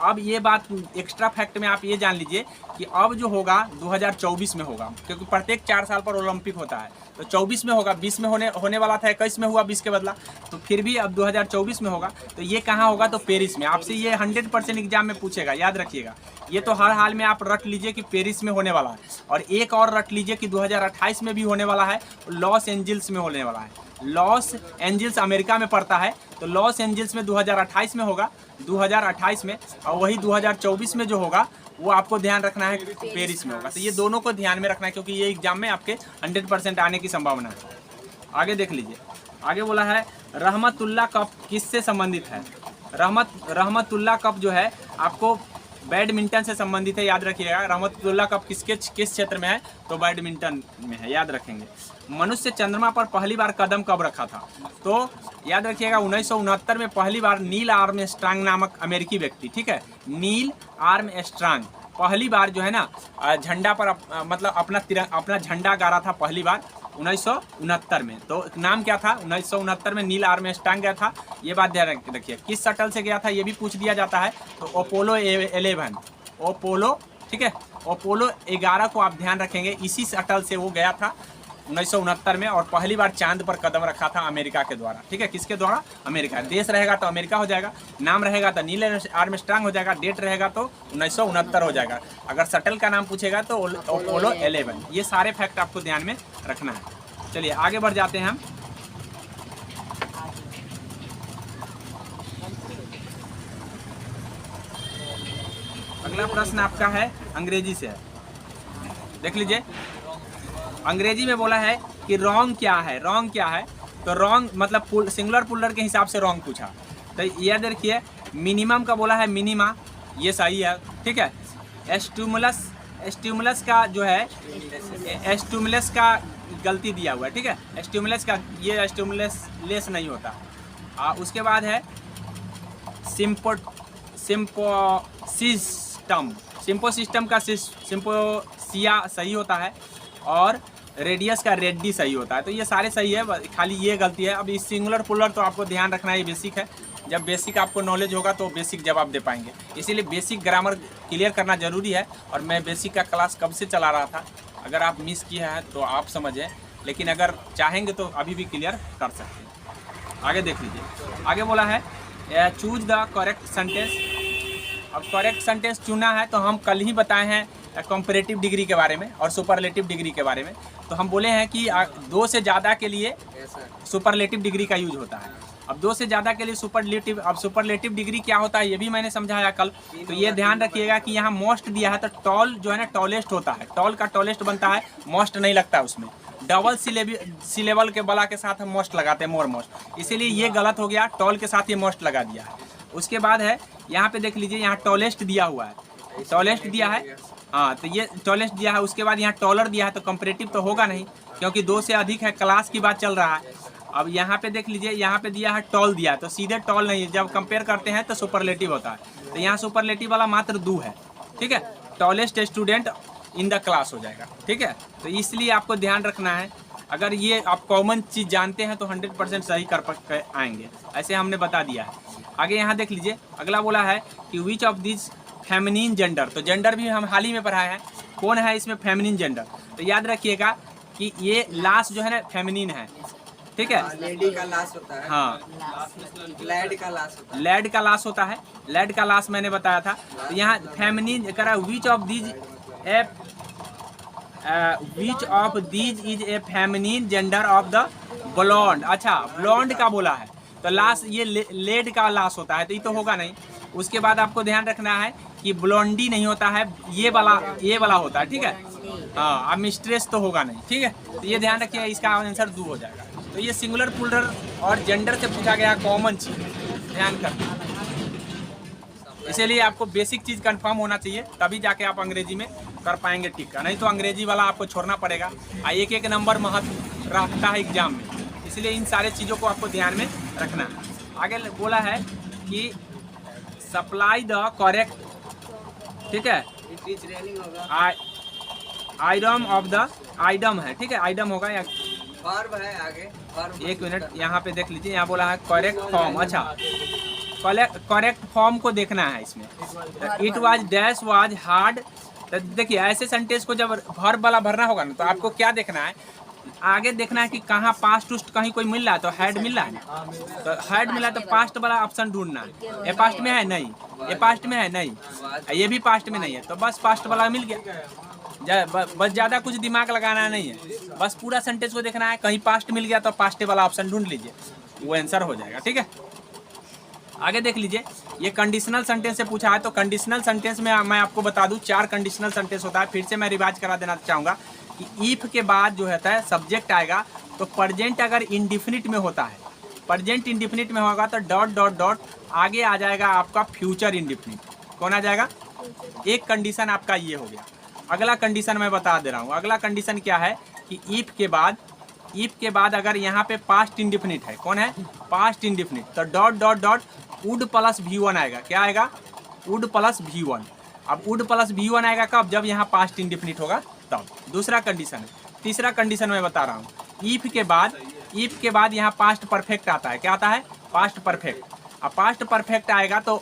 [SPEAKER 1] अब ये बात एक्स्ट्रा फैक्ट में आप ये जान लीजिए कि अब जो होगा 2024 में होगा, क्योंकि प्रत्येक 4 साल पर ओलंपिक होता है, तो 24 में होगा, 20 में होने वाला था, 21 में हुआ 20 के बदला, तो फिर भी अब 2024 में होगा। तो ये कहाँ होगा, तो पेरिस में। आपसे ये 100% एग्जाम में पूछेगा, याद रखिएगा। ये तो हर हाल में आप रट लीजिए कि पेरिस में होने वाला है, और एक और रट लीजिए कि 2028 में भी होने वाला है, लॉस एंजल्स में होने वाला है। लॉस एंजल्स अमेरिका में पड़ता है, तो लॉस एंजल्स में 2028 में होगा, 2028 में, और वही 2024 में जो होगा वो आपको ध्यान रखना है पेरिस में होगा। तो ये दोनों को ध्यान में रखना है, क्योंकि ये एग्जाम में आपके 100% आने की संभावना है। आगे देख लीजिए, आगे बोला है रहमतुल्लाह कप किससे संबंधित है। रहमतुल्लाह कप जो है आपको बैडमिंटन से संबंधित है, याद रखिएगा। रहमतुल्लाह कप किस क्षेत्र में है, तो बैडमिंटन में है, याद रखेंगे। मनुष्य चंद्रमा पर पहली बार कदम कब रखा था? तो याद रखिएगा 1969 में पहली बार नील आर्मस्ट्रांग नामक अमेरिकी व्यक्ति, ठीक है, नील आर्मस्ट्रांग पहली बार जो है ना झंडा पर मतलब अपना झंडा गाड़ा था पहली बार 1969 में। तो नाम क्या था? 1969 में नील आर्मस्ट्रांग गया था, ये बात ध्यान रखिए। किस शटल से गया था ये भी पूछ दिया जाता है, तो अपोलो 11 अपोलो, ठीक है, अपोलो 11 को आप ध्यान रखेंगे, इसी शटल से वो गया था 1969 में और पहली बार चांद पर कदम रखा था अमेरिका के द्वारा, ठीक है, किसके द्वारा? अमेरिका। देश रहेगा तो अमेरिका हो जाएगा, नाम रहेगा तो नील आर्मस्ट्रांग हो जाएगा, डेट रहेगा तो 1969 हो जाएगा। अगर शटल का नाम पूछेगा तो अपोलो 11। ये सारे फैक्ट आपको ध्यान में रखना है। चलिए आगे बढ़ जाते हैं हम। अगला प्रश्न आपका है अंग्रेजी से है, देख लीजिए। अंग्रेजी में बोला है कि रॉन्ग क्या है, रॉन्ग क्या है? तो रॉन्ग मतलब सिंगुलर पुलर के हिसाब से रॉन्ग पूछा। तो याद रखिए मिनिमम का बोला है मिनिमा, ये सही है, ठीक है। स्टिमुलस का जो है स्टिमुलस का गलती दिया हुआ है, ठीक है, स्टिमुलस का ये स्टिमुलस लेस नहीं होता। उसके बाद है सिम्पोसिस्टम का सिम्पोसिया सही होता है और रेडियस का रेडी सही होता है। तो ये सारे सही है, खाली ये गलती है। अब इस सिंगुलर पुलर तो आपको ध्यान रखना है, ये बेसिक है। जब बेसिक आपको नॉलेज होगा तो बेसिक जवाब दे पाएंगे, इसीलिए बेसिक ग्रामर क्लियर करना ज़रूरी है। और मैं बेसिक का क्लास कब से चला रहा था, अगर आप मिस किया है तो आप समझें, लेकिन अगर चाहेंगे तो अभी भी क्लियर कर सकते हैं। आगे देख लीजिए, आगे बोला है चूज द करेक्ट सेंटेंस। अब करेक्ट सेंटेंस चुना है तो हम कल ही बताए हैं कंपैरेटिव डिग्री के बारे में और सुपरलेटिव डिग्री के बारे में। तो हम बोले हैं कि 2 से ज़्यादा के लिए सुपरलेटिव डिग्री का यूज होता है। अब 2 से ज़्यादा के लिए सुपरलेटिव, अब सुपरलेटिव डिग्री क्या होता है ये भी मैंने समझाया कल। तो ये ध्यान रखिएगा कि यहाँ मोस्ट दिया है तो टॉल जो है ना टॉलेस्ट होता है, टॉल का टॉलेस्ट बनता है, मोस्ट नहीं लगता उसमें। डबल सिलेबल के बला के साथ हम मोस्ट लगाते हैं, मोर मोस्ट, इसीलिए ये गलत हो गया, टॉल के साथ ये मोस्ट लगा दिया है। उसके बाद है यहाँ पे देख लीजिए, यहाँ टॉलेस्ट दिया हुआ है, टॉलेस्ट दिया है, हाँ, तो ये टॉलेस्ट दिया है। उसके बाद यहाँ टॉलर दिया है, तो कंपैरेटिव तो होगा नहीं क्योंकि 2 से अधिक है, क्लास की बात चल रहा है। अब यहाँ पे देख लीजिए, यहाँ पे दिया है टॉल दिया है, तो सीधे टॉल नहीं है, जब कंपेयर करते हैं तो सुपरलेटिव होता है। तो यहाँ सुपरलेटिव वाला मात्र 2 है, ठीक है, tallest student in the class हो जाएगा, ठीक है। तो इसलिए आपको ध्यान रखना है, अगर ये आप कॉमन चीज़ जानते हैं तो 100% सही कर आएंगे, ऐसे हमने बता दिया है। आगे यहाँ देख लीजिए, अगला बोला है कि which of this feminine gender. तो जेंडर भी हम हाल ही में पढ़ाए हैं, कौन है इसमें फेमिनिन जेंडर। तो याद रखिएगा कि ये लास्ट जो है ना फेमिनिन है, ठीक है,
[SPEAKER 3] लेडी का लाश होता है,
[SPEAKER 1] हाँ,
[SPEAKER 3] लैड का लाश होता है,
[SPEAKER 1] लैड का लाश होता है, लैड का लाश मैंने बताया था। तो यहाँ फेमिनिन करा which of these is a feminine gender of the blonde. अच्छा, ब्लॉन्ड का बोला है तो लाश ये लेड का लाश होता है, तो ये तो होगा नहीं। उसके बाद आपको ध्यान रखना है कि ब्लॉन्डी नहीं होता है, ये वाला होता है, ठीक है, हाँ। अब मिस्ट्रेस तो होगा नहीं, ठीक है, तो ये ध्यान रखिए, इसका आंसर 2 हो जाएगा। तो ये सिंगुलर प्लूरल और जेंडर से पूछा गया कॉमन चीज, ध्यान कर, इसीलिए आपको बेसिक चीज़ कंफर्म होना चाहिए, तभी जाके आप अंग्रेजी में कर पाएंगे टिक, नहीं तो अंग्रेजी वाला आपको छोड़ना पड़ेगा। एक नंबर महत्व रखता है एग्जाम में, इसलिए इन सारे चीज़ों को आपको ध्यान में रखना है। आगे बोला है कि सप्लाई द करेक्ट, ठीक है, आइटम ऑफ द, आइटम है, ठीक है, आइटम होगा या
[SPEAKER 3] वर्ब है आगे, वर्ब।
[SPEAKER 1] 1 मिनट यहाँ पे देख लीजिए, यहाँ बोला है करेक्ट फॉर्म। अच्छा, करेक्ट फॉर्म को देखना है इसमें। It was dash was hard. तो देखिए ऐसे सेंटेंस को जब वर्ब वाला भरना होगा ना, तो आपको क्या देखना है, आगे देखना है कि कहाँ पास्ट टूस्ट कहीं कोई मिल रहा है तो हैड मिल रहा है ना, तो हैड मिला तो पास्ट वाला ऑप्शन ढूंढना है। ये पास्ट में है नहीं, ये पास्ट में है नहीं, ये भी पास्ट में नहीं है, तो बस पास्ट वाला मिल गया। बस ज़्यादा कुछ दिमाग लगाना नहीं है, बस पूरा सेंटेंस को देखना है, कहीं पास्ट मिल गया तो पास्ट वाला ऑप्शन ढूंढ लीजिए, वो आंसर हो जाएगा, ठीक है। आगे देख लीजिए, ये कंडीशनल सेंटेंस से पूछा है, तो कंडीशनल सेंटेंस में मैं आपको बता दूं 4 कंडीशनल सेंटेंस होता है। फिर से मैं रिवाइज करा देना चाहूँगा कि इफ के बाद जो होता है सब्जेक्ट आएगा, तो प्रेजेंट अगर इंडिफिनिट में होता है, प्रेजेंट इंडिफिनिट में होगा तो डॉट डॉट डॉट आगे आ जाएगा आपका फ्यूचर इंडिफिनिट। कौन आ जाएगा? एक कंडीशन आपका ये हो गया। अगला कंडीशन मैं बता दे रहा हूँ। अगला कंडीशन क्या है कि इफ के बाद इफ के बाद अगर यहाँ पे पास्ट इंडिफिनिट है, कौन है पास्ट इंडिफिनिट, तो dot dot dot would plus V1 आएगा। क्या आएगा वुड प्लस V1। अब वुड प्लस V1 आएगा कब, जब यहाँ पास्ट इंडिफिनिट होगा तब। दूसरा कंडीशन है। तीसरा कंडीशन मैं बता रहा हूँ, इफ के बाद यहाँ पास्ट परफेक्ट आता है। क्या आता है पास्ट परफेक्ट। अब पास्ट परफेक्ट आएगा तो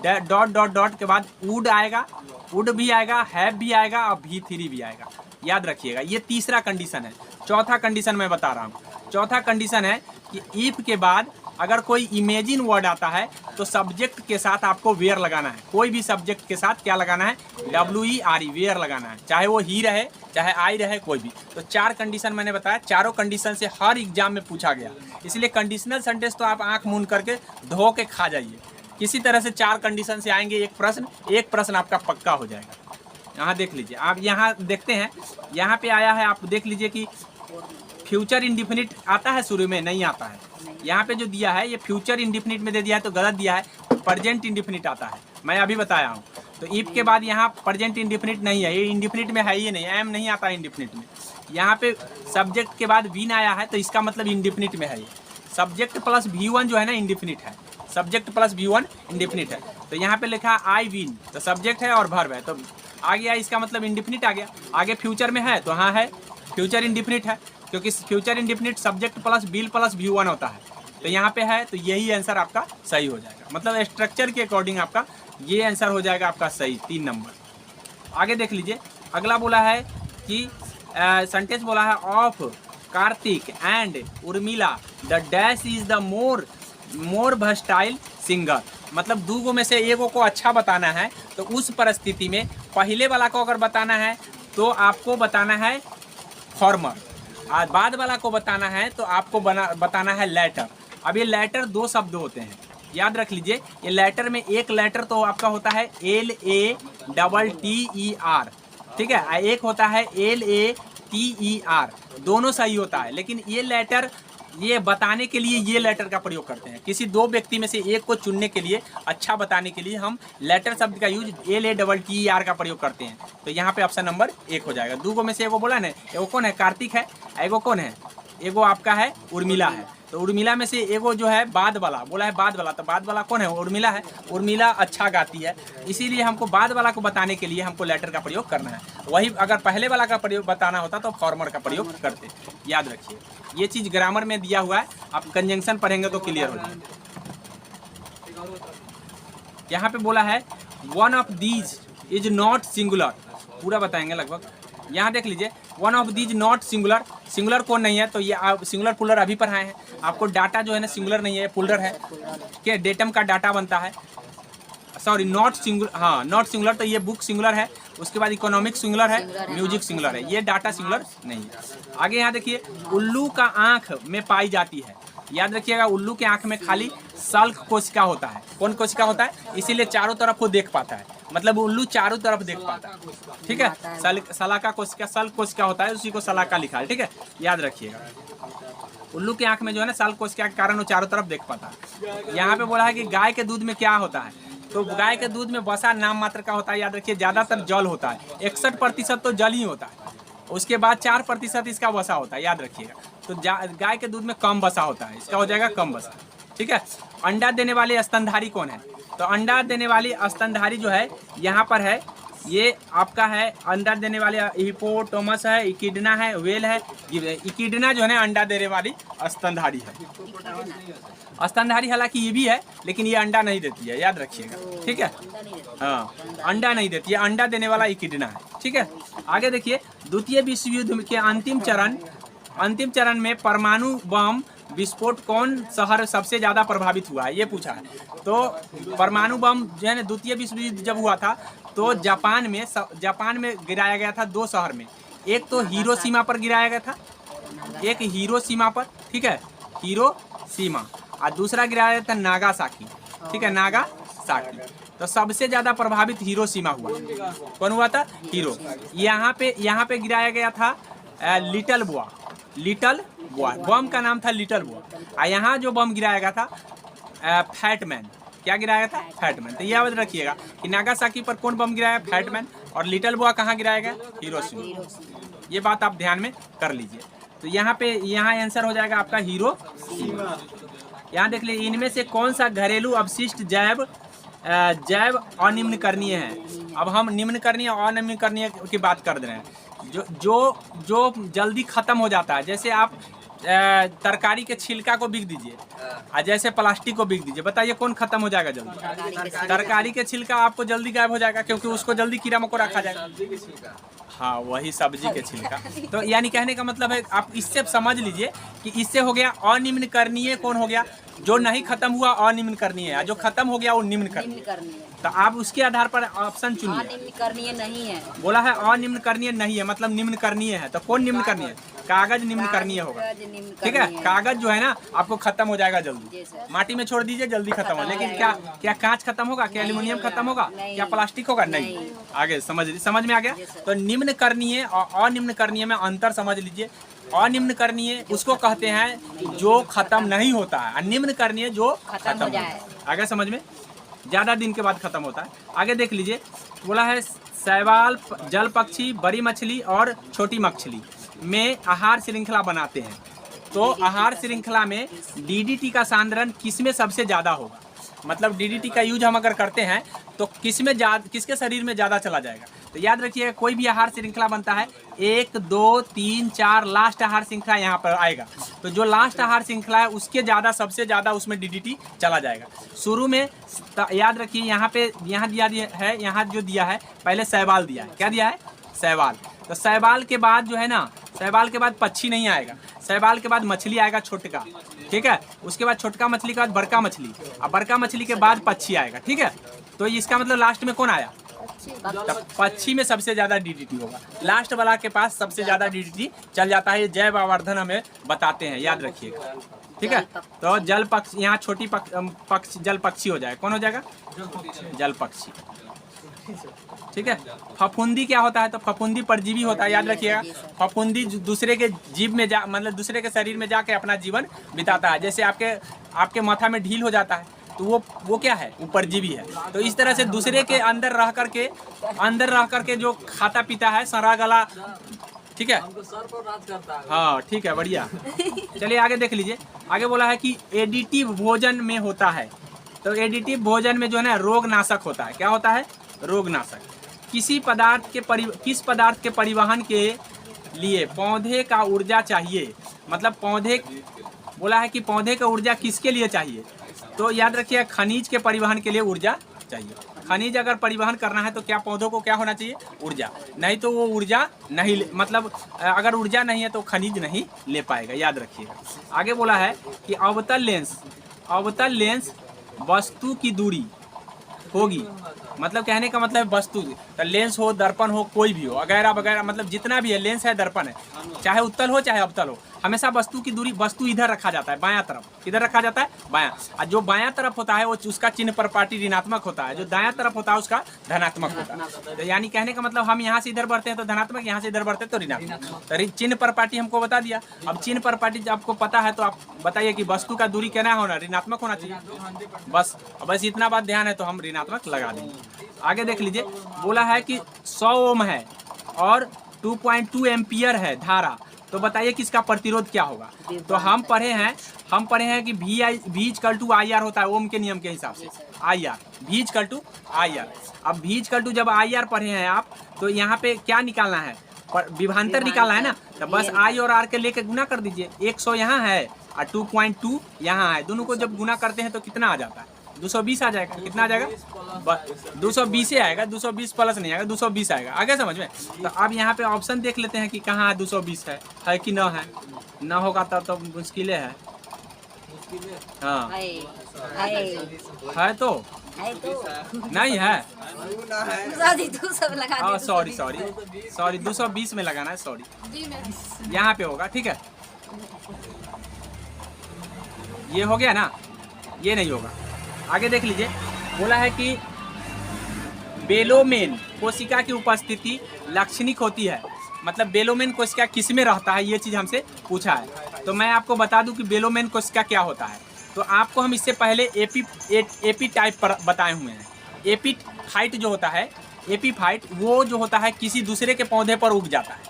[SPEAKER 1] डॉट डॉट डॉट के बाद वुड आएगा, वुड भी आएगा, हैव भी आएगा और V3 भी आएगा। याद रखिएगा, ये तीसरा कंडीशन है। चौथा कंडीशन मैं बता रहा हूँ। चौथा कंडीशन है कि इफ के बाद अगर कोई इमेजिन वर्ड आता है तो सब्जेक्ट के साथ आपको वेयर लगाना है। कोई भी सब्जेक्ट के साथ क्या लगाना है, WERE, वेयर लगाना है, चाहे वो ही रहे चाहे आई रहे, कोई भी। तो 4 कंडीशन मैंने बताया, चारों कंडीशन से हर एग्जाम में पूछा गया। इसलिए कंडीशनल सेंटेंस तो आप आंख मूंद करके धो के खा जाइए। किसी तरह से 4 कंडीशन से आएंगे, एक प्रश्न आपका पक्का हो जाएगा। यहाँ देख लीजिए, आप यहाँ देखते हैं, यहाँ पे आया है, आप देख लीजिए कि फ्यूचर इंडिफिनिट आता है, शुरू में नहीं आता है। यहाँ पे जो दिया है ये फ्यूचर इंडिफिनिट में दे दिया है तो गलत दिया है, प्रेजेंट इंडिफिनिट आता है। मैं अभी बताया हूँ। तो इफ के बाद यहाँ प्रेजेंट इंडिफिनिट नहीं है, ये इंडिफिनिट में है ही नहीं, एम नहीं आता है इंडिफिनिट में। यहाँ पे सब्जेक्ट के बाद विन आया है तो इसका मतलब इंडिफिनिट में है। ये सब्जेक्ट प्लस V1 जो है ना इंडिफिनिट है, सब्जेक्ट प्लस V1 इंडिफिनिट है। तो यहाँ पे लिखा आई विन, तो सब्जेक्ट है और वर्ब है, तो आ गया, इसका मतलब इंडिफिनिट आ गया। आगे फ्यूचर में है तो हाँ है, फ्यूचर इंडिफिनिट है, क्योंकि future indefinite subject plus bill plus V1 होता है। तो यहाँ पे है, तो यही आंसर आपका सही हो जाएगा। मतलब स्ट्रक्चर के अकॉर्डिंग आपका ये आंसर हो जाएगा आपका सही, 3 नंबर। आगे देख लीजिए, अगला बोला है कि सेंटेंस बोला है of Kartik and Urmila the dash is the more versatile singer. मतलब दूगो में से एगो को अच्छा बताना है, तो उस परिस्थिति में पहले वाला को अगर बताना है तो आपको बताना है फॉर्मर, और बाद वाला को बताना है तो आपको बताना है लेटर। अब ये लेटर 2 शब्द होते हैं, याद रख लीजिए। ये लेटर में एक लेटर तो आपका होता है LATTER, ठीक है, एक होता है LATER, दोनों सही होता है। लेकिन ये लेटर ये बताने के लिए ये लेटर का प्रयोग करते हैं। किसी 2 व्यक्ति में से एक को चुनने के लिए, अच्छा बताने के लिए हम लेटर शब्द का यूज LATTER का प्रयोग करते हैं। तो यहाँ पे ऑप्शन नंबर 1 हो जाएगा। दूगो में से एगो बोला ना, एगो कौन है कार्तिक है, एगो कौन है, एगो आपका है उर्मिला है। तो उर्मिला में से एगो जो है बाद वाला बोला है, बाद वाला, तो बाद वाला कौन है, उर्मिला है। उर्मिला अच्छा गाती है, इसीलिए हमको बाद वाला को बताने के लिए हमको लेटर का प्रयोग करना है। वही अगर पहले वाला का प्रयोग बताना होता तो फॉर्मर का प्रयोग करते। याद रखिए, ये चीज़ ग्रामर में दिया हुआ है, आप कंजंक्शन पढ़ेंगे तो क्लियर हो जाएगा। यहाँ पे बोला है one of these is not singular, पूरा बताएंगे लगभग। यहाँ देख लीजिए, one of these not singular, singular कौन नहीं है, तो ये आप सिंगुलर पुलर अभी पढ़ाए हैं आपको। डाटा जो है ना सिंगुलर नहीं है, पुलर है, क्या डेटम का डाटा बनता है, सॉरी नॉट सिंगुलर, हाँ नॉट सिंगुलर, तो ये बुक सिंगुलर है, उसके बाद इकोनॉमिक सिंगुलर है, म्यूजिक सिंगुलर है, ये डाटा सिंगुलर नहीं है। आगे यहाँ देखिए, उल्लू का आँख में पाई जाती है। याद रखिएगा, उल्लू के आँख में खाली सल्क कोशिका होता है। कौन कोशिका होता है, इसीलिए चारों तरफ वो देख पाता है, मतलब उल्लू चारों तरफ देख पाता है, ठीक है। सलाका कोशिका, सल्क कोशिका होता है, उसी को सलाका लिखा है, ठीक है, याद रखिएगा। उल्लू के आँख में जो है ना सल्क कोशिका के कारण वो चारों तरफ देख पाता है। यहाँ पे बोला है कि गाय के दूध में क्या होता है, तो गाय के दूध में वसा नाम मात्र का होता है। याद रखिए, ज़्यादातर जल होता है, 61% तो जल ही होता है, उसके बाद 4% इसका वसा होता है, याद रखिएगा। तो गाय के दूध में कम वसा होता है, इसका हो जाएगा कम वसा, ठीक है। अंडा देने वाले स्तनधारी कौन है, तो अंडा देने वाली स्तनधारी जो है यहाँ पर है, ये आपका है अंडा देने वाले हिपोपोटामस है, इकिडना है, व्हेल है। इकिडना जो है ना अंडा देने वाली स्तनधारी है। स्तनधारी हालांकि ये भी है, लेकिन ये अंडा नहीं देती है, याद रखिएगा, ठीक है। हाँ, अंडा नहीं देती है, अंडा देने वाला इकिडना है, ठीक है। आगे देखिए, द्वितीय विश्व युद्ध के अंतिम चरण में परमाणु बम विस्फोट कौन शहर सबसे ज़्यादा प्रभावित हुआ है, ये पूछा है। तो परमाणु बम जो है ना द्वितीय विश्व युद्ध जब हुआ था तो जापान में गिराया गया था 2 शहर में। एक तो हिरोशिमा पर गिराया गया था, एक हिरोशिमा पर, ठीक है, हिरोशिमा, और दूसरा गिराया गया था नागासाकी, ठीक है, नागासाकी। तो सबसे ज़्यादा प्रभावित हिरोशिमा हुआ। कौन हुआ था, हीरो। यहाँ पे गिराया गया था लिटिल बॉय, बम का नाम था लिटिल बॉय। और यहाँ जो बम गिराया गया था फैटमैन, क्या गिराया गया था, फैटमैन। तो याद रखिएगा कि नागासाकी पर कौन बम गिराया, फैटमैन, और लिटिल बॉय कहाँ गिराया गया, हिरोशिमा। ये बात आप ध्यान में कर लीजिए। तो यहाँ आंसर हो जाएगा आपका हीरो। यहाँ देख लीजिए, इनमें से कौन सा घरेलू अपशिष्ट जैव अनिम्नकरणीय है। अब हम निम्नकरणीय और अनिम्नकरणीय की बात कर रहे हैं। जो जल्दी खत्म हो जाता है, जैसे आप तरकारी के छिलका को बिक दीजिए और जैसे प्लास्टिक को बिक दीजिए, बताइए कौन खत्म हो जाएगा जल्दी? तरकारी के छिलका आपको जल्दी गायब हो जाएगा, क्योंकि उसको जल्दी कीड़ा मकोड़ा खा जाएगा। हाँ, वही सब्जी के छिलका। तो यानी कहने का मतलब है, आप इससे समझ लीजिए कि इससे हो गया अनिम्नकरणीय। कौन हो गया? जो नहीं खत्म हुआ अनिम्नकरणीय है, जो खत्म हो गया वो निम्नकरणीय। तो आप उसके आधार पर ऑप्शन चुनिए।
[SPEAKER 2] अनिम्नकरणीय नहीं है,
[SPEAKER 1] बोला है अनिम्नकरणीय नहीं है, मतलब निम्नकरणीय है। तो कौन निम्नकरणीय है? कागज निम्नकरणीय होगा, ठीक है। कागज जो है ना, आपको खत्म हो जाएगा जल्दी, माटी में छोड़ दीजिए जल्दी खत्म हो। लेकिन क्या कांच खत्म होगा? क्या एल्यूमिनियम खत्म होगा? क्या प्लास्टिक होगा? नहीं। आगे समझ में आ गया। तो निम्नकरणीय और अनिम्नकरणीय में अंतर समझ लीजिए। अनिम्नकरणीय उसको कहते हैं जो खत्म नहीं होता है, और निम्नकरणीय जो खत्म हो जाए। आगे समझ में, ज्यादा दिन के बाद खत्म होता है। आगे देख लीजिए, बोला है शैवाल, जल पक्षी, बड़ी मछली और छोटी मछली में आहार श्रृंखला बनाते हैं। तो आहार श्रृंखला में डीडीटी का सांद्रण किसमें सबसे ज़्यादा होगा? मतलब डीडीटी का यूज हम अगर करते हैं तो किसके शरीर में ज़्यादा चला जाएगा? तो याद रखिए, कोई भी आहार श्रृंखला बनता है 1, 2, 3, 4 लास्ट आहार श्रृंखला यहाँ पर आएगा। तो जो लास्ट आहार श्रृंखला है उसके सबसे ज़्यादा उसमें डीडीटी चला जाएगा। शुरू में याद रखिए, यहाँ दिया है, यहाँ जो दिया है पहले शैवाल दिया है। क्या दिया है? शैवाल। तो शैवाल के बाद जो है ना, शैवाल के बाद पक्षी नहीं आएगा, शैवाल के बाद मछली आएगा छोटका, ठीक है। उसके बाद छोटका मछली के बाद बड़का मछली, और बड़का मछली के बाद पक्षी आएगा, ठीक है। तो इसका मतलब लास्ट में कौन आया? पक्षी में सबसे ज्यादा डीडीटी होगा। लास्ट वाला के पास सबसे ज्यादा डीडीटी चल जाता है। जैव आवर्धन हमें बताते हैं, याद रखिएगा, ठीक है। तो जल पक्षी, यहाँ छोटी पक्षी जल पक्षी हो जाएगा। कौन हो जाएगा? जल पक्षी, ठीक है। फफूंदी क्या होता है? तो फफूंदी परजीवी होता है, याद रखिएगा। फफूंदी दूसरे के जीव में मतलब दूसरे के शरीर में जाके अपना जीवन बिताता है। जैसे आपके माथा में ढील हो जाता है तो वो क्या है? वो परजीवी है। तो इस तरह से दूसरे के अंदर रह करके जो खाता पीता है, सड़ा गला, ठीक है। हाँ, ठीक है, बढ़िया। चलिए आगे देख लीजिए। आगे बोला है कि एडिटिव भोजन में होता है। तो एडिटिव भोजन में जो है ना, रोगनाशक होता है। क्या होता है? रोगनाशक। किस पदार्थ के परिवहन के लिए पौधे का ऊर्जा चाहिए? मतलब बोला है कि पौधे का ऊर्जा किसके लिए चाहिए? तो याद रखिए, खनिज के परिवहन के लिए ऊर्जा चाहिए। खनिज अगर परिवहन करना है तो क्या पौधों को क्या होना चाहिए? ऊर्जा। नहीं तो वो ऊर्जा नहीं, मतलब अगर ऊर्जा नहीं है तो खनिज नहीं ले पाएगा, याद रखिएगा। आगे बोला है कि अवतल लेंस वस्तु की दूरी होगी। मतलब कहने का मतलब वस्तु, तो लेंस हो, दर्पण हो, कोई भी हो, वगैरह वगैरह, मतलब जितना भी है, लेंस है, दर्पण है, चाहे उत्तल हो चाहे अवतल हो, हमेशा वस्तु की दूरी, वस्तु इधर रखा जाता है, बायां तरफ। किधर रखा जाता है? बायां। और जो बायां तरफ होता है वो उसका चिन्ह पर पार्टी ऋणात्मक होता है, जो दायां तरफ होता है उसका धनात्मक होता है। तो यानी कहने का मतलब, हम यहाँ से इधर बढ़ते हैं तो धनात्मक, यहाँ से इधर बढ़ते हैं तो ऋणात्मक। तो चिन्ह पर पार्टी हमको बता दिया। अब चिन्ह पर पार्टी जब आपको पता है तो आप बताइए कि वस्तु का दूरी क्या होना? ऋणात्मक होना चाहिए। बस इतना बात ध्यान है तो हम ऋणात्मक लगा देंगे। आगे देख लीजिए, बोला है कि 100 ओम है और 2.2 एम्पियर है धारा। तो बताइए कि इसका प्रतिरोध क्या होगा? तो हम पढ़े हैं कि V/IR होता है ओम के नियम के हिसाब से। IR, V/IR। अब V/, जब IR पढ़े हैं आप, तो यहाँ पे क्या निकालना है? विभवांतर निकालना है ना। तो बस I और R के लेके गुना कर दीजिए। 100 यहाँ है और 2.2 यहाँ है, दोनों को जब गुना करते हैं तो कितना आ जाता है? 220 आ जाएगा। कितना आ जाएगा? 220 से आएगा, 220 प्लस नहीं आएगा, 220 आएगा। आगे समझ में। तो अब यहाँ पे ऑप्शन देख लेते हैं कि कहाँ 220 है कि न है। न होगा तब तो मुश्किल है। हाँ, है तो नहीं है। हाँ, सॉरी 220 में लगाना है, सॉरी यहाँ पे होगा, ठीक है। ये हो गया ना, ये नहीं होगा। आगे देख लीजिए, बोला है कि बेलोमेन कोशिका की उपस्थिति लक्षणिक होती है। मतलब बेलोमेन कोशिका किस में रहता है, ये चीज़ हमसे पूछा है। तो मैं आपको बता दूं कि बेलोमेन कोशिका क्या होता है। तो आपको हम इससे पहले एपीटाइप पर बताए हुए हैं। एपीफाइट जो होता है, एपीफाइट वो जो होता है किसी दूसरे के पौधे पर उग जाता है।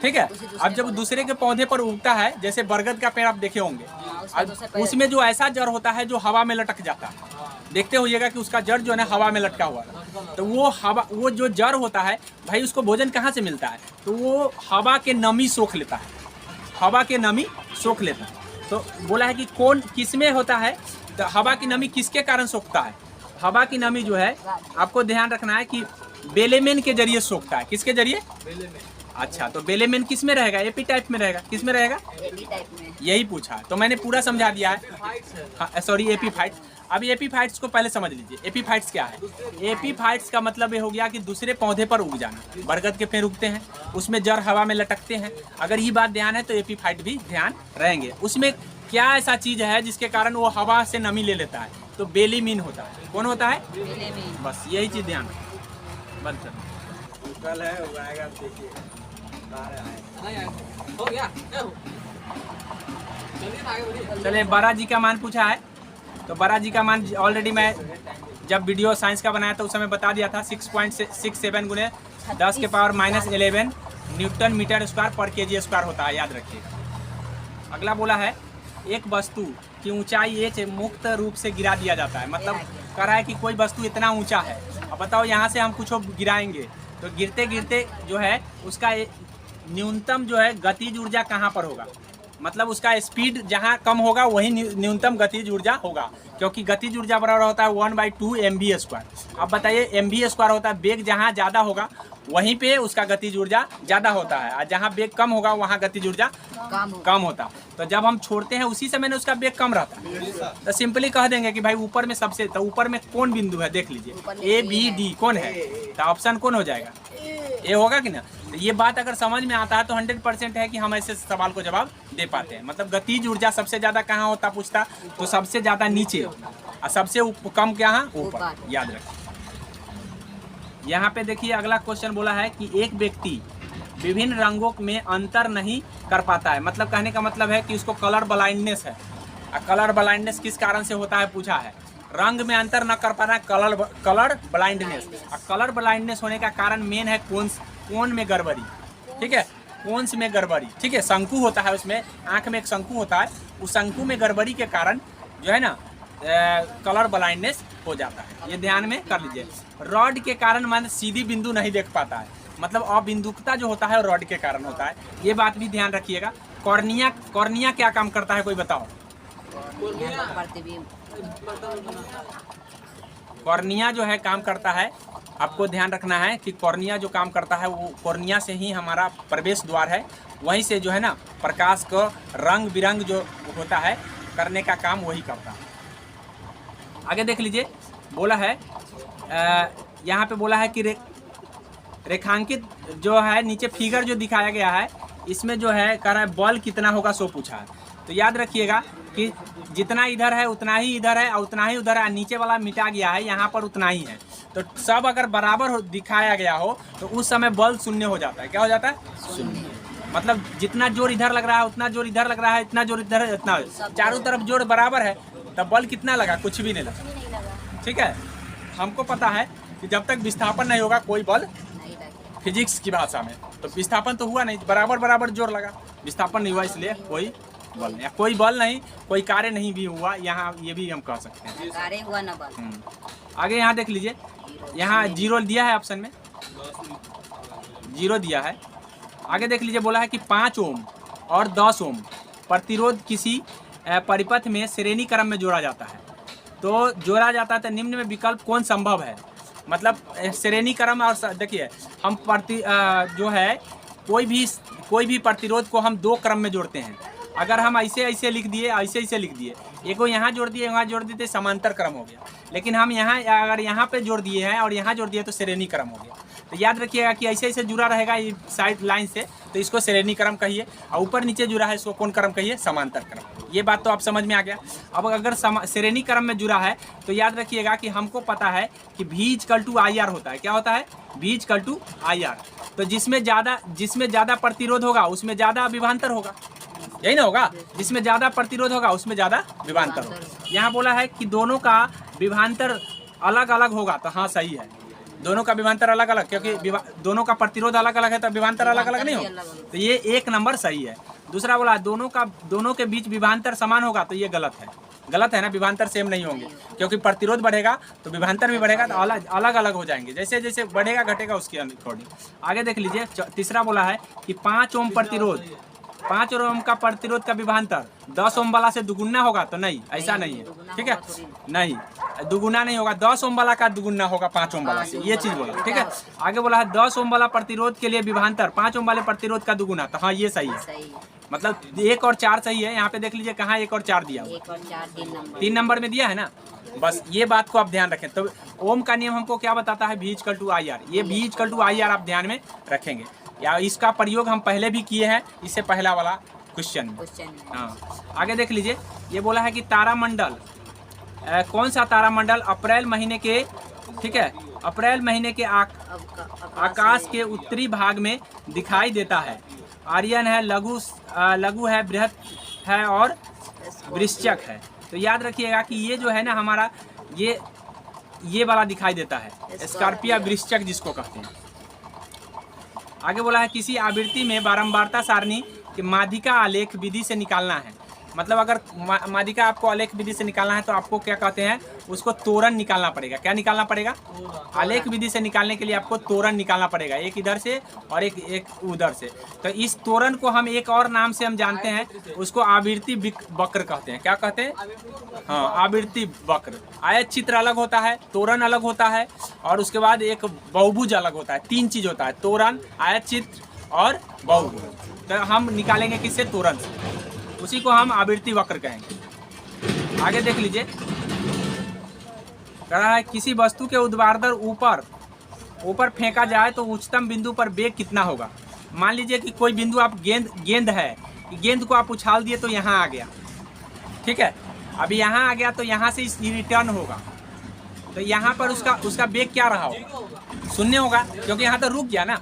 [SPEAKER 1] ठीक है। अब जब दूसरे के पौधे पर उगता है, जैसे बरगद का पेड़ आप देखे होंगे, अब उसमें जो ऐसा जड़ होता है जो हवा में लटक जाता है, देखते होइएगा कि उसका जड़ जो है ना हवा में लटका हुआ है। तो वो जो जड़ होता है भाई, उसको भोजन कहाँ से मिलता है? तो वो हवा के नमी सोख लेता है, हवा के नमी सोख लेता है। तो बोला है कि कौन किस में होता है, तो हवा की नमी किसके कारण सोखता है? हवा की नमी जो है आपको ध्यान रखना है कि बेलेमेन के जरिए सोखता है। किसके जरिए? बेलेमेन। अच्छा, तो बेलेमेन किस में रहेगा? एपी टाइप में रहेगा। किस में रहेगा?
[SPEAKER 2] एपी टाइप में।
[SPEAKER 1] यही पूछा, तो मैंने पूरा समझा दिया है। Sorry, epiphytes. अब एपीफाइट्स को पहले समझ लीजिए। एपीफाइट्स क्या है? एपीफाइट्स का मतलब ये हो गया कि दूसरे पौधे पर उग जाना। बरगद के पेड़ उगते हैं, उसमें जड़ हवा में लटकते हैं। अगर ये बात ध्यान है तो एपीफाइट भी ध्यान रहेंगे। उसमें क्या ऐसा चीज है जिसके कारण वो हवा से नमी ले लेता है? तो बेलीमीन होता है। कौन होता है?
[SPEAKER 2] बेलेमीन।
[SPEAKER 1] बस यही चीज ध्यान रखना। बंद कर।
[SPEAKER 3] कल है उगाएगा, देखिए
[SPEAKER 4] हो गया।
[SPEAKER 1] चलिए, बड़ा जी का मान पूछा है, तो बड़ा जी का मान ऑलरेडी मैं जब वीडियो साइंस का बनाया था उस समय बता दिया था। 6.67 गुने 10 के पावर -11 न्यूटन मीटर स्क्वायर पर केजी स्क्वायर होता है, याद रखिए। अगला बोला है, एक वस्तु की ऊंचाई h मुक्त रूप से गिरा दिया जाता है। मतलब कह रहा है कि कोई वस्तु इतना ऊंचा है, अब बताओ यहाँ से हम कुछ गिराएंगे तो गिरते गिरते जो है उसका न्यूनतम जो है गतिज ऊर्जा कहाँ पर होगा? मतलब उसका स्पीड जहाँ कम होगा वही न्यूनतम गतिज ऊर्जा होगा, क्योंकि गतिज ऊर्जा बराबर होता है 1/2 mv²। अब बताइए, mv² होता है वेग जहाँ ज़्यादा होगा वहीं पे उसका गतिज ऊर्जा ज़्यादा होता है, और जहाँ वेग कम होगा वहाँ गतिज ऊर्जा कम होता। तो जब हम छोड़ते हैं उसी समय उसका वेग कम रहता है। तो सिंपली कह देंगे कि भाई ऊपर में सबसे, तो ऊपर में कौन बिंदु है देख लीजिए, ABD कौन है? तो ऑप्शन कौन हो जाएगा? ए होगा कि ना? तो ये बात अगर समझ में आता है तो 100% है कि हम ऐसे सवाल को जवाब दे पाते हैं। मतलब गतिज ऊर्जा सबसे ज़्यादा कहाँ होता पूछता, तो सबसे ज़्यादा नीचे और सबसे कम कहाँ? ऊपर, याद रखिए। यहाँ पे देखिए अगला क्वेश्चन बोला है कि एक व्यक्ति विभिन्न रंगों में अंतर नहीं कर पाता है। मतलब कहने का मतलब है कि उसको कलर ब्लाइंडनेस है। और कलर ब्लाइंडनेस किस कारण से होता है पूछा है? रंग में अंतर न कर पाना, कलर ब्लाइंडनेस। और कलर ब्लाइंडनेस होने का कारण मेन है कोन में गड़बड़ी। ठीक है, कोन्स में गड़बड़ी। ठीक है, शंकु होता है, उसमें आँख में एक शंकु होता है, उस शंकु में गड़बड़ी के कारण जो है ना कलर ब्लाइंडनेस हो जाता है। ये ध्यान में कर लीजिए। रॉड के कारण मान सीधी बिंदु नहीं देख पाता है, मतलब अबिंदुकता जो होता है रॉड के कारण होता है। ये बात भी ध्यान रखिएगा। कॉर्निया क्या काम करता है कोई बताओ? कॉर्निया जो है काम करता है, आपको ध्यान रखना है कि कॉर्निया जो काम करता है वो कॉर्निया से ही हमारा प्रवेश द्वार है, वहीं से जो है ना प्रकाश को रंग बिरंग जो होता है करने का काम वही करता है। आगे देख लीजिए, बोला है यहाँ पे बोला है कि रेखांकित जो है नीचे फिगर जो दिखाया गया है इसमें जो है कह रहा है बल कितना होगा सो पूछा है। तो याद रखिएगा कि जितना इधर है उतना ही इधर है और उतना ही उधर है, नीचे वाला मिटा गया है, यहाँ पर उतना ही है। तो सब अगर बराबर दिखाया गया हो तो उस समय बल शून्य हो जाता है। क्या हो जाता है? शून्य। मतलब जितना जोर इधर लग रहा है उतना जोर इधर लग रहा है, इतना जोर इधर है, इतना, चारों तरफ जोर बराबर है, तब बल कितना लगा? कुछ भी नहीं लगा। ठीक है, हमको पता है कि जब तक विस्थापन नहीं होगा कोई बल, फिजिक्स की भाषा में, तो विस्थापन तो हुआ नहीं, बराबर जोर लगा, विस्थापन नहीं हुआ, इसलिए कोई बल नहीं, कोई बल नहीं, कोई कार्य नहीं भी हुआ। यहाँ ये भी हम कह सकते हैं,
[SPEAKER 2] कार्य हुआ ना बल।
[SPEAKER 1] आगे यहाँ देख लीजिए, यहाँ 0 दिया है ऑप्शन में, 0 दिया है। आगे देख लीजिए, बोला है कि 5 ओम और 10 ओम प्रतिरोध किसी परिपथ में श्रेणी क्रम में जोड़ा जाता है। तो जोड़ा जाता है तो निम्न में विकल्प कौन संभव है? मतलब श्रेणी क्रम, और देखिए हम जो है कोई भी प्रतिरोध को हम 2 क्रम में जोड़ते हैं। अगर हम ऐसे लिख दिए, ऐसे लिख दिए, एक को यहाँ जोड़ दिए, यहाँ जोड़ दिए तो समांतर क्रम हो गया। लेकिन हम यहाँ अगर यहाँ पे जोड़ दिए हैं और यहाँ जोड़ दिए तो श्रेणी क्रम हो गया। तो याद रखिएगा कि ऐसे जुड़ा रहेगा ये साइड लाइन से, तो इसको श्रेणी क्रम कहिए, और ऊपर नीचे जुड़ा है इसको कौन क्रम कहिए? समांतर क्रम। ये बात तो आप समझ में आ गया। अब अगर श्रेणी क्रम में जुड़ा है तो याद रखिएगा कि हमको पता है कि V=IR होता है। क्या होता है? V=IR। तो जिसमें ज़्यादा प्रतिरोध होगा उसमें ज़्यादा विभवांतर होगा, यही ना होगा? जिसमें ज़्यादा प्रतिरोध होगा उसमें ज़्यादा विभवांतर होगा। यहाँ बोला है कि दोनों का विभवांतर अलग अलग होगा, तो हाँ सही है। दोनों का विभवांतर अलग अलग, क्योंकि दोनों का प्रतिरोध अलग अलग है तो विभवांतर अलग अलग नहीं होगा, तो ये 1 नंबर सही है। दूसरा बोला दोनों के बीच विभवांतर समान होगा, तो ये गलत है ना, विभवांतर सेम नहीं होंगे, क्योंकि प्रतिरोध बढ़ेगा तो विभवांतर भी बढ़ेगा, तो अलग अलग हो जाएंगे, जैसे जैसे बढ़ेगा घटेगा उसके अकॉर्डिंग। आगे देख लीजिए, तीसरा बोला है कि 5 ओम प्रतिरोध, 5 ओम का प्रतिरोध का विभवांतर 10 ओम वाला से दुगुना होगा, तो नहीं, ऐसा नहीं है, ठीक है, नहीं दुगुना नहीं होगा, 10 ओम वाला का दुगुना होगा 5 ओम वाला से, ये चीज बोला, ठीक है। आगे बोला है 10 ओम वाला प्रतिरोध के लिए विभवांतर 5 ओम वाले प्रतिरोध का दुगुना, तो हाँ ये सही है, मतलब 1 और 4 सही है। यहाँ पे देख लीजिए कहाँ 1 और 4 दिया,
[SPEAKER 2] 1 और 4
[SPEAKER 1] 3 नंबर में दिया है ना, बस ये बात को आप ध्यान रखें। तो ओम का नियम हमको क्या बताता है, V=IR, ये V=IR आप ध्यान में रखेंगे, या इसका प्रयोग हम पहले भी किए हैं, इससे पहला वाला क्वेश्चन। हाँ, आगे देख लीजिए, ये बोला है कि तारामंडल, कौन सा तारामंडल अप्रैल महीने के, ठीक है, अप्रैल महीने के आकाश के उत्तरी भाग में दिखाई देता है। आर्यन है, लघु है, बृहत है और वृश्चिक है। तो याद रखिएगा कि ये जो है ना हमारा ये वाला दिखाई देता है, स्कॉर्पिया वृश्चिक जिसको कहते हैं। आगे बोला है किसी आवृत्ति में बारंबारता सारणी के माध्यिका आलेख विधि से निकालना है, मतलब अगर माध्यिका आपको आलेख विधि से निकालना है तो आपको क्या कहते हैं, उसको तोरण निकालना पड़ेगा। क्या निकालना पड़ेगा, आलेख विधि से निकालने के लिए आपको तोरण निकालना पड़ेगा, एक इधर से और एक उधर से। तो इस तोरण को हम एक और नाम से हम जानते हैं, उसको आवृत्ति वक्र कहते हैं। क्या कहते हैं, हाँ आवृत्ति वक्र। आयत चित्र अलग होता है, तोरण अलग होता है, और उसके बाद एक बहुभुज अलग होता है। 3 चीज होता है, तोरण, आयत चित्र और बहुभुज। तो हम निकालेंगे किससे, तोरण से, उसी को हम आवृत्ति वक्र कहेंगे। आगे देख लीजिए, कह रहा है किसी वस्तु के ऊर्ध्वाधर ऊपर फेंका जाए तो उच्चतम बिंदु पर वेग कितना होगा। मान लीजिए कि कोई बिंदु आप गेंद है, गेंद को आप उछाल दिए तो यहाँ आ गया, ठीक है, अभी यहाँ आ गया तो यहाँ से रिटर्न होगा, तो यहाँ पर उसका वेग क्या रहा होगा, शून्य होगा, क्योंकि यहाँ तो रुक गया ना।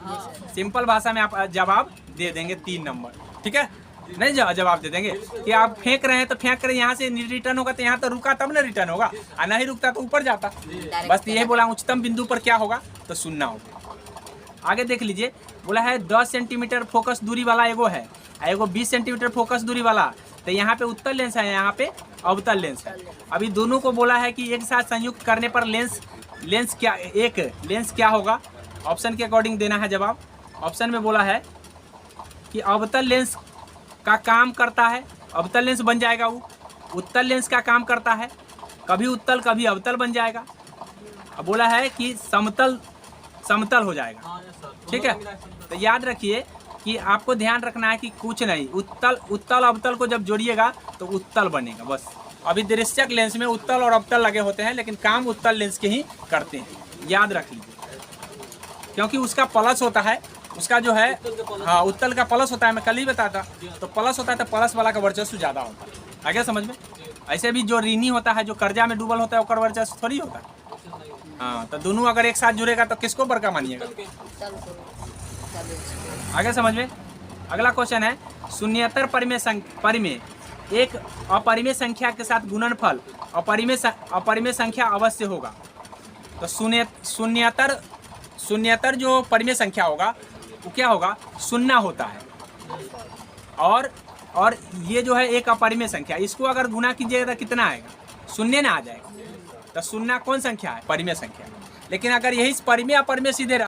[SPEAKER 1] सिंपल भाषा में आप जवाब दे देंगे 3 नंबर, ठीक है, नहीं जवाब दे देंगे कि आप फेंक रहे हैं तो फेंक कर यहाँ से रिटर्न होगा, तो यहाँ तो रुका तब ना रिटर्न होगा, और नहीं रुकता तो ऊपर जाता। बस यही बोला, उच्चतम बिंदु पर क्या होगा, तो शून्य होगा। आगे देख लीजिए, बोला है 10 सेंटीमीटर फोकस दूरी वाला एगो है, एगो 20 सेंटीमीटर फोकस दूरी वाला, तो यहाँ पे उत्तल लेंस है, यहाँ पे अवतल लेंस है। अभी दोनों को बोला है कि एक साथ संयुक्त करने पर लेंस क्या होगा, ऑप्शन के अकॉर्डिंग देना है जवाब। ऑप्शन में बोला है कि अवतल लेंस का काम करता है, अवतल लेंस बन जाएगा वो। उत्तल लेंस का काम करता है, कभी उत्तल कभी अवतल बन जाएगा। अब बोला है कि समतल हो जाएगा, ठीक है। तो याद रखिए कि आपको ध्यान रखना है कि कुछ नहीं, उत्तल अवतल को जब जोड़िएगा तो उत्तल बनेगा, बस। अभी दृश्यक लेंस में उत्तल और अवतल लगे होते हैं, लेकिन काम उत्तल लेंस के ही करते हैं, याद रख लीजिए, क्योंकि उसका प्लस होता है, उसका जो है, हाँ उत्तल का प्लस होता है, मैं कल ही बताता, तो प्लस होता है तो प्लस वाला का वर्चस्व ज़्यादा होता है। आगे समझ में। ऐसे भी जो ऋणी होता है, जो कर्जा में डूबल होता है, उसका वर्चस्व थोड़ी होता है। हाँ, तो दोनों अगर एक साथ जुड़ेगा तो किसको बड़का मानिएगा। आगे समझ में। अगला क्वेश्चन है, शून्येतर परिमेय एक अपरिमेय संख्या के साथ गुणनफल अपरिमेय संख्या अवश्य होगा। तो शून्येतर जो परिमेय संख्या होगा वो क्या होगा, शून्य होता है, और ये जो है एक अपरिमेय संख्या, इसको अगर गुना कीजिएगा तो कितना आएगा, शून्य ना आ जाएगा। तो शून्य कौन संख्या है, परिमेय संख्या। लेकिन अगर यही परिमेय अपरिमेय सीधे